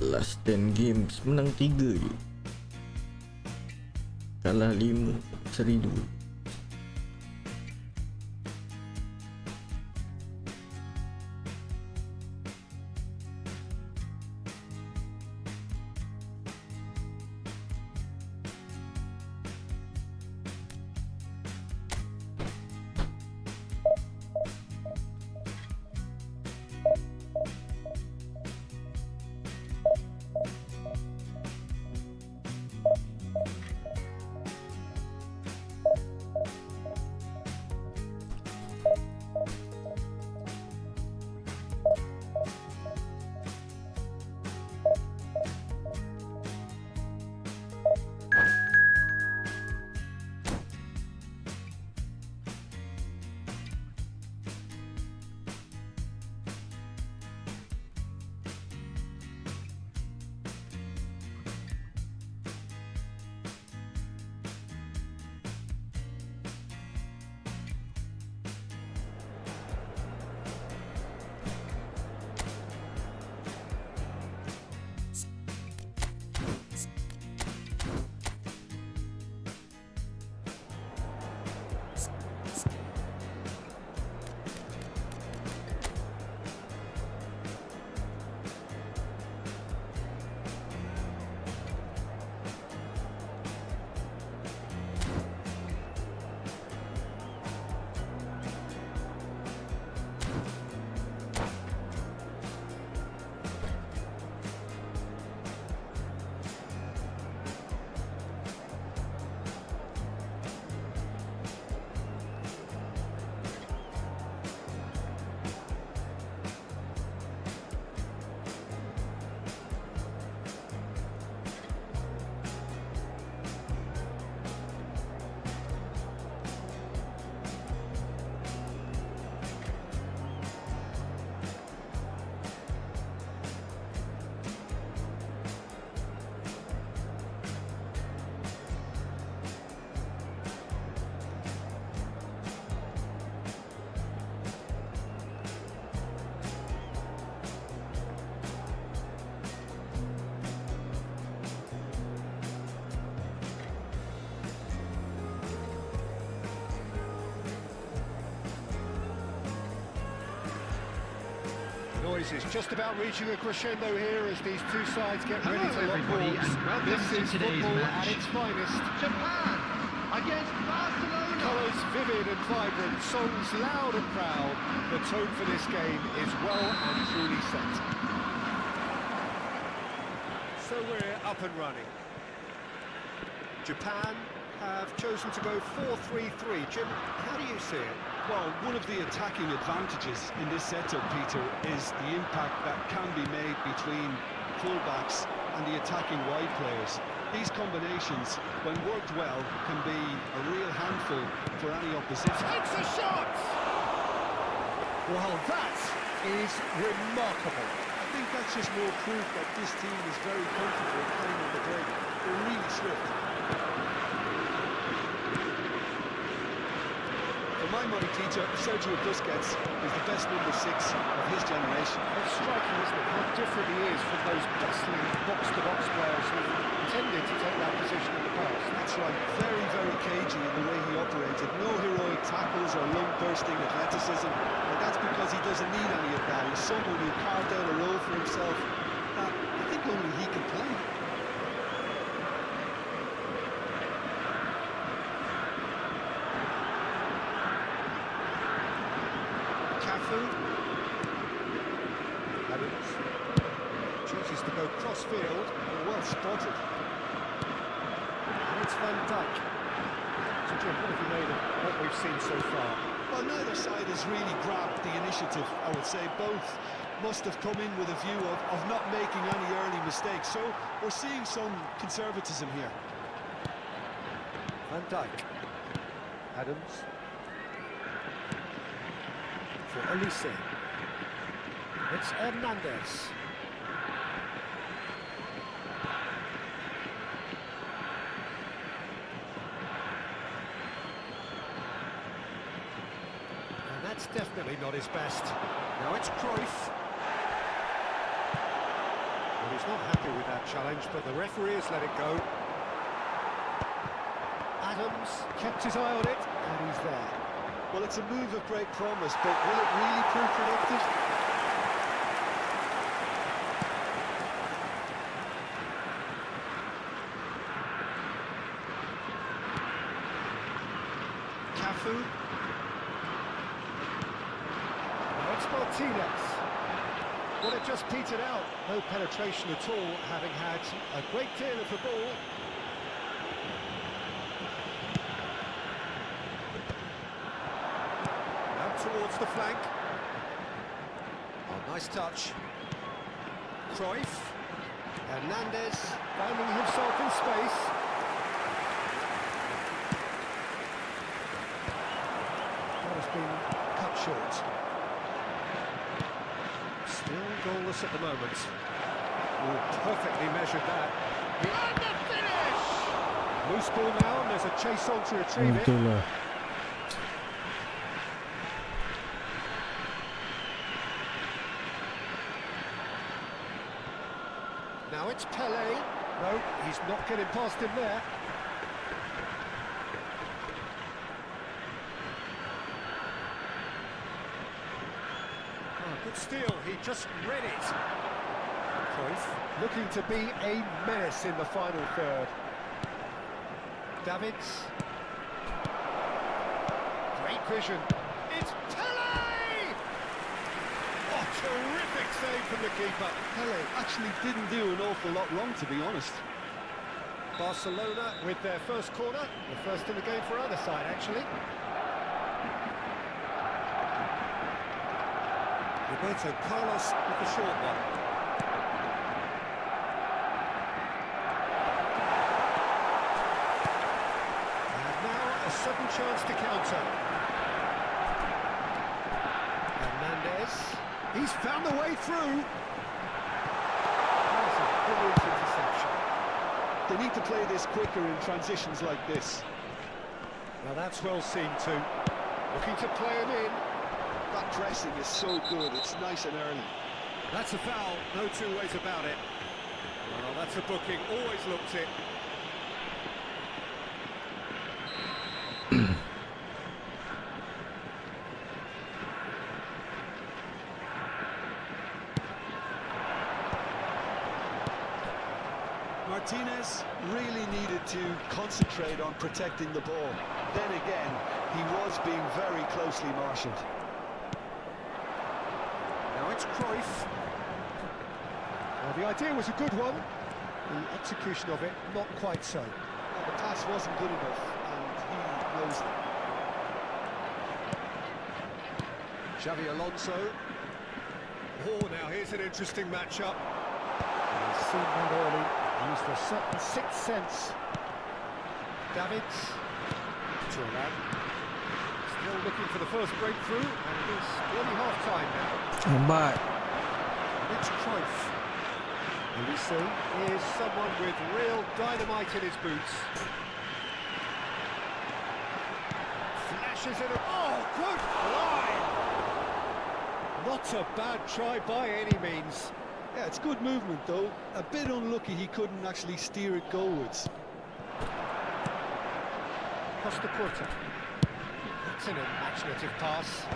Last 10 games menang 3 je. Kalah 5, seri 2. Noise is just about reaching a crescendo here as these two sides get ready to lock everybody, horns. and welcome This to is today's football match. at its finest. Japan against Barcelona. Colours vivid and vibrant, songs loud and proud. The tone for this game is well and truly set. So we're up and running. Japan have chosen to go 4-3-3. Jim, how do you see it? Well, one of the attacking advantages in this setup, Peter, is the impact that can be made between fullbacks and the attacking wide players. These combinations, when worked well, can be a real handful for any opposition. Takes a shot! Well, that is remarkable. I think that's just more proof that this team is very comfortable playing on the break. They're really swift. For my money, Tito, Sergio Busquets is the best number 6 of his generation. It's striking, isn't it, how different he is from those bustling box-to-box players who tended to take that position in the past. That's right, very, very cagey in the way he operated. No heroic tackles or lung-bursting athleticism, and that's because he doesn't need any of that. He's someone who carved out a role for himself that I think only he can play. Adams chooses to go cross-field. Well spotted. And it's Van Dijk. So Jim, what have you made of what we've seen so far? Well, neither side has really grabbed the initiative, I would say. Both must have come in with a view of not making any early mistakes. So we're seeing some conservatism here. Van Dijk. Adams. For Elise. It's Hernandez. And that's definitely not his best. Now it's Cruyff. Well, he's not happy with that challenge, but the referee has let it go. Adams kept his eye on it, and he's there. Well, it's a move of great promise, but will it really prove productive? Cafu. Now it's Martinez. Well, it just petered out. No penetration at all, having had a great deal of the ball. Now towards the flank. Oh, nice touch. Cruyff. Hernandez finding himself in space. That has been cut short. Still goalless at the moment. Oh, perfectly measured that. And the finish! Loose ball now, and there's a chase on to retrieve it. Itulah. Now it's Pelé. No, he's not getting past him there. Good steal, he just read it. Cruyff looking to be a menace in the final third. Davids. Great vision. It's Pelé! Oh, terrific save from the keeper. Pelé actually didn't do an awful lot wrong, to be honest. Barcelona with their first corner. The first in the game for either side, actually. Roberto Carlos with the short one. And now a sudden chance to counter. Hernandez. He's found the way through. That's a brilliant interception. They need to play this quicker in transitions like this. Now that's well seen too. Looking to play him in. That pressing is so good, it's nice and early. That's a foul, no two ways about it. Well, that's a booking, always looked it. Martinez really needed to concentrate on protecting the ball. Then again, he was being very closely marshalled. Now it's Cruyff. Well, the idea was a good one. The execution of it, not quite so. Well, the pass wasn't good enough, and he knows it. Xavi Alonso. Oh, now here's an interesting matchup. He's seen that early. Used a certain sixth sense. Davids. Turan. Still looking for the first breakthrough, and it's nearly half-time now. Hebat. It's Cruyff. And we see is someone with real dynamite in his boots. Flashes it. Oh, good line! Not a bad try by any means. Yeah, it's good movement though. A bit unlucky he couldn't actually steer it goalwards. Costa Curta. That's an imaginative pass.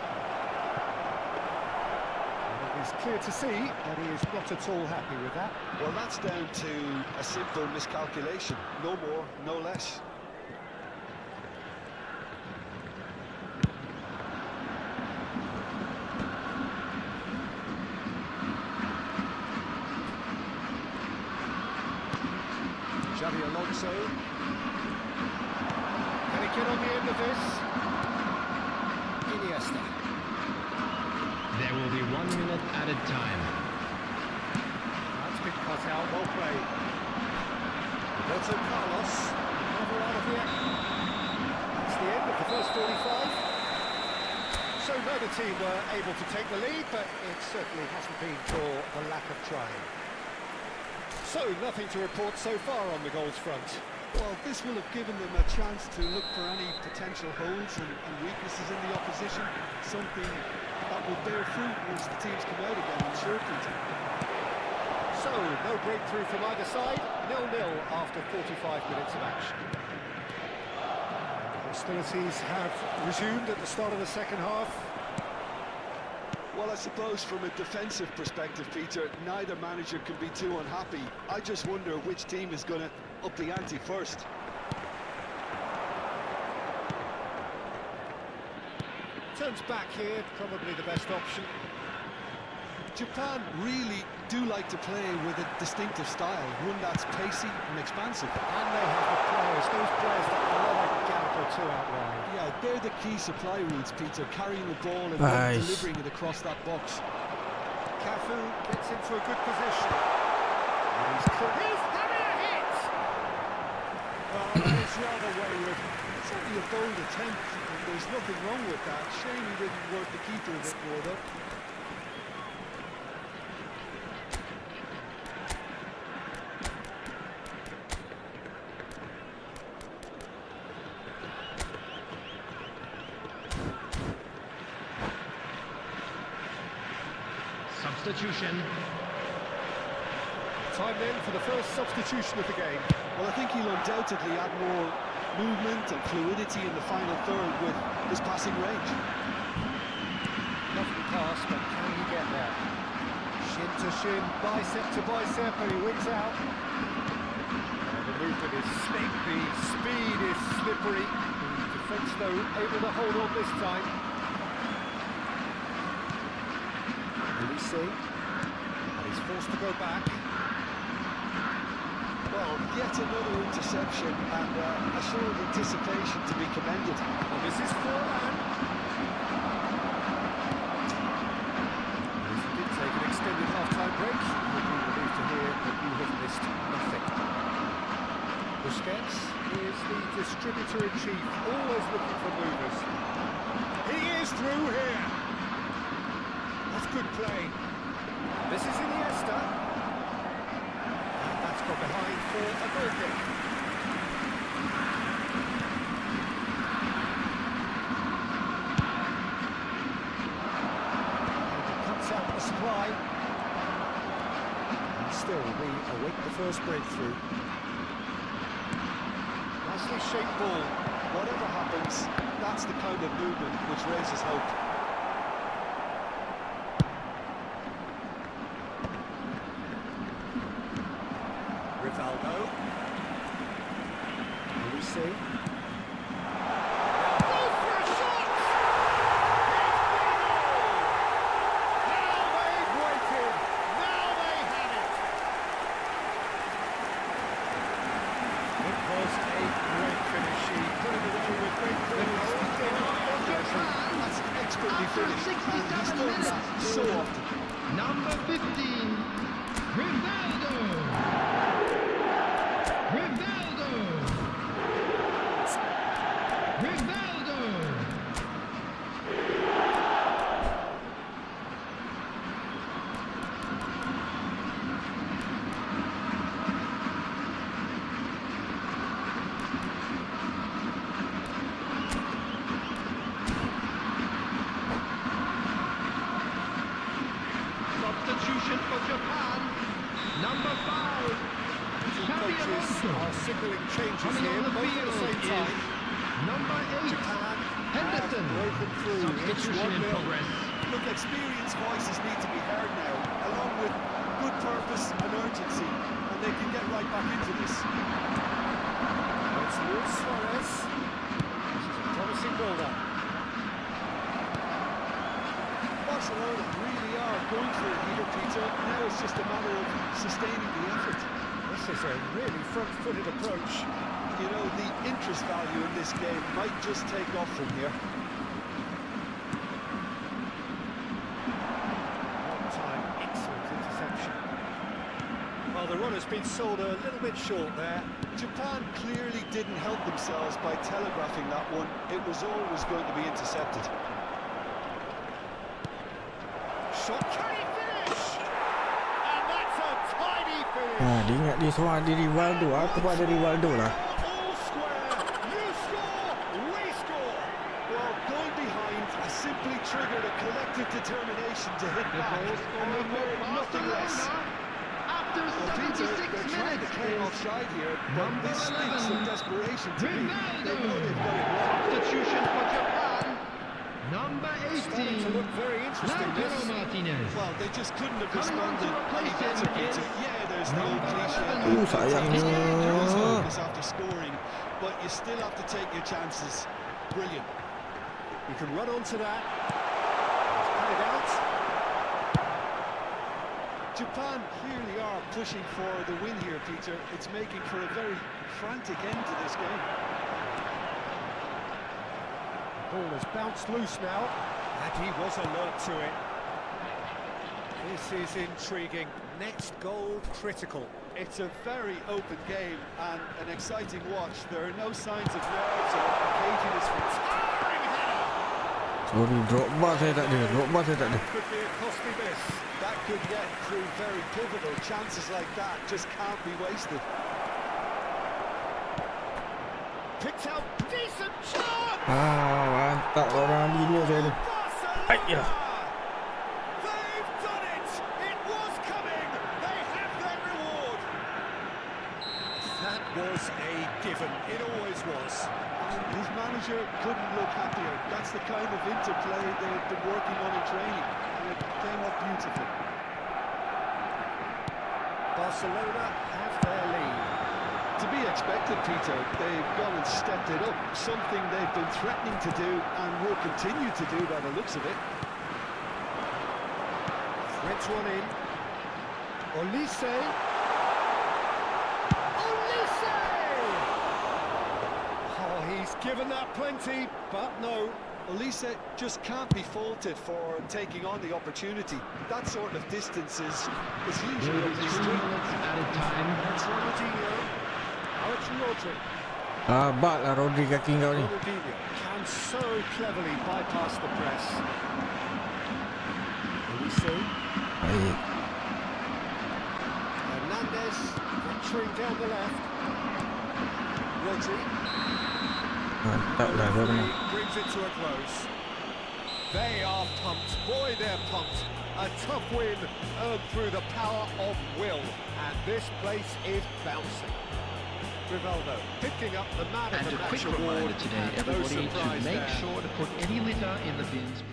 Well, it's clear to see that he is not at all happy with that. Well, that's down to a simple miscalculation. No more, no less. Xavi Alonso. Can he get on the end of this? Iniesta. There will be 1 minute added time. That's been cut out, well played. Roberto Carlos. Never out of the end. That's the end of the first 45. So neither team were able to take the lead, but it certainly hasn't been for the lack of trying. So, nothing to report so far on the goals front. Well, this will have given them a chance to look for any potential holes and weaknesses in the opposition. Something that will bear fruit once the teams come out again, I'm sure. So, No breakthrough from either side. 0-0 after 45 minutes of action. Hostilities have resumed at the start of the second half. Well, I suppose from a defensive perspective, Peter, neither manager can be too unhappy. I just wonder which team is going to up the ante first. Turns back here, probably the best option. Japan really do like to play with a distinctive style, one that's pacey and expansive. And they have the players, those players that can let a gap or two out wide. Yeah, they're the key supply routes, Peter, carrying the ball and then delivering it across that box. Cafu gets into a good position. And he's having a hit! Oh, it's rather wayward. It's only a bold attempt, and there's nothing wrong with that. Shame he didn't work the keeper a bit more, though. Substitution. Time then for the first substitution of the game. Well, I think he'll undoubtedly add more movement and fluidity in the final third with his passing range. Lovely pass, but can he get there? Shin to shin, bicep to bicep, and he wins out. The movement is slick, the speed is slippery. The defence, though, able to hold on this time. And he's forced to go back. Well, yet another interception and a show of anticipation to be commended. And this is Forlan. If you did take an extended half-time break, you'll be relieved to hear that you have missed nothing. Busquets is the distributor-in-chief, always looking for movers. He is through here. That's good play. This is Iniesta. And that's got behind for a goal kick. And it cuts out the supply. And still, we await the first breakthrough. Nicely shaped ball. Whatever happens, that's the kind of movement which raises hope. Rivaldo. Lucy. Now for a shot! Now they've waited. Now they had it. It was a great finish. He put it away with great grace. That's expertly finished, and he's done that so often. Number 15, Rivaldo. Substitution for Japan. Number 5. Coaches are signalling changes here, both at the same time. Number 8. Japan Henderson. have broken through. It's Substitution in 1-0. progress. Look, experienced voices need to be heard now, along with good purpose and urgency, and they can get right back into this. It's Luis Suarez. This is a promising build-up. Barcelona really are going for it here, Peter. Now it's just a matter of sustaining the effort. This is a really front-footed approach. You know, the interest value in this game might just take off from here. One-time excellent interception. Well, the run has been sold a little bit short there. Japan clearly didn't help themselves by telegraphing that one. It was always going to be intercepted. Shot, can he finish? And that's a tiny finish. Dia ingat dia seorang ada Rivaldo. Aku pun ada Rivaldo lah. All square. You score, we score. Well, going behind has simply triggered a collective determination to hit back, and they merit nothing less. After After Peter, 76 they're trying to minutes claim is offside here, but number this speaks 11, of desperation to me. They know Ronaldo. they've got it wrong. Substitution for Japan. Number Starting 18, to look very interesting, Lautaro this. Martinez. Well, they just couldn't have Coming on to responded any replace better, him Peter. is Yeah, there's the old number cliche 11. about sayangnya. lose focus after scoring, but you still have to take your chances. Brilliant. You can run onto that. Cut it out. Japan clearly are pushing for the win here, Peter. It's making for a very frantic end to this game. Ball has bounced loose now, and he was alert to it. This is intriguing. Next goal critical. It's a very open game and an exciting watch. There are no signs of nerves or occasional towering header. Sorry, Drogba saya tak ada. Drogba saya tak ada. Could be a costly miss. That could yet prove very pivotal. Chances like that just can't be wasted. Picked out decent chance. Mantap orang bina saya tu. Ayah. They've done it. It was coming. They have their reward. That was a given. It always was. His manager couldn't look happier. That's the kind of interplay they've been working on in training, and it came up beautifully. Barcelona have their lead. To be expected, Peter. They've gone and stepped it up, something they've been threatening to do and will continue to do by the looks of it. Threads one in. Olise. Olise! Oh, he's given that plenty, but no. Olise just can't be faulted for taking on the opportunity. That sort of distance is usually up his 2 street. minutes added time. That's Ronaldinho. Now it's Rodri. Bak lah Rodri kaki kau ni. Ronaldinho can so cleverly bypass the press. Olise. Baik. Hernandez venturing down the left. Rodri. Mantap lah kau ni. Brings it to a close. They are pumped. Boy, they're pumped. A tough win earned through the power of will. And this place is bouncing. Rivaldo picking up the man of And the a match quick award. reminder today, And no everybody, to surprise make there. sure to put any litter in the bins.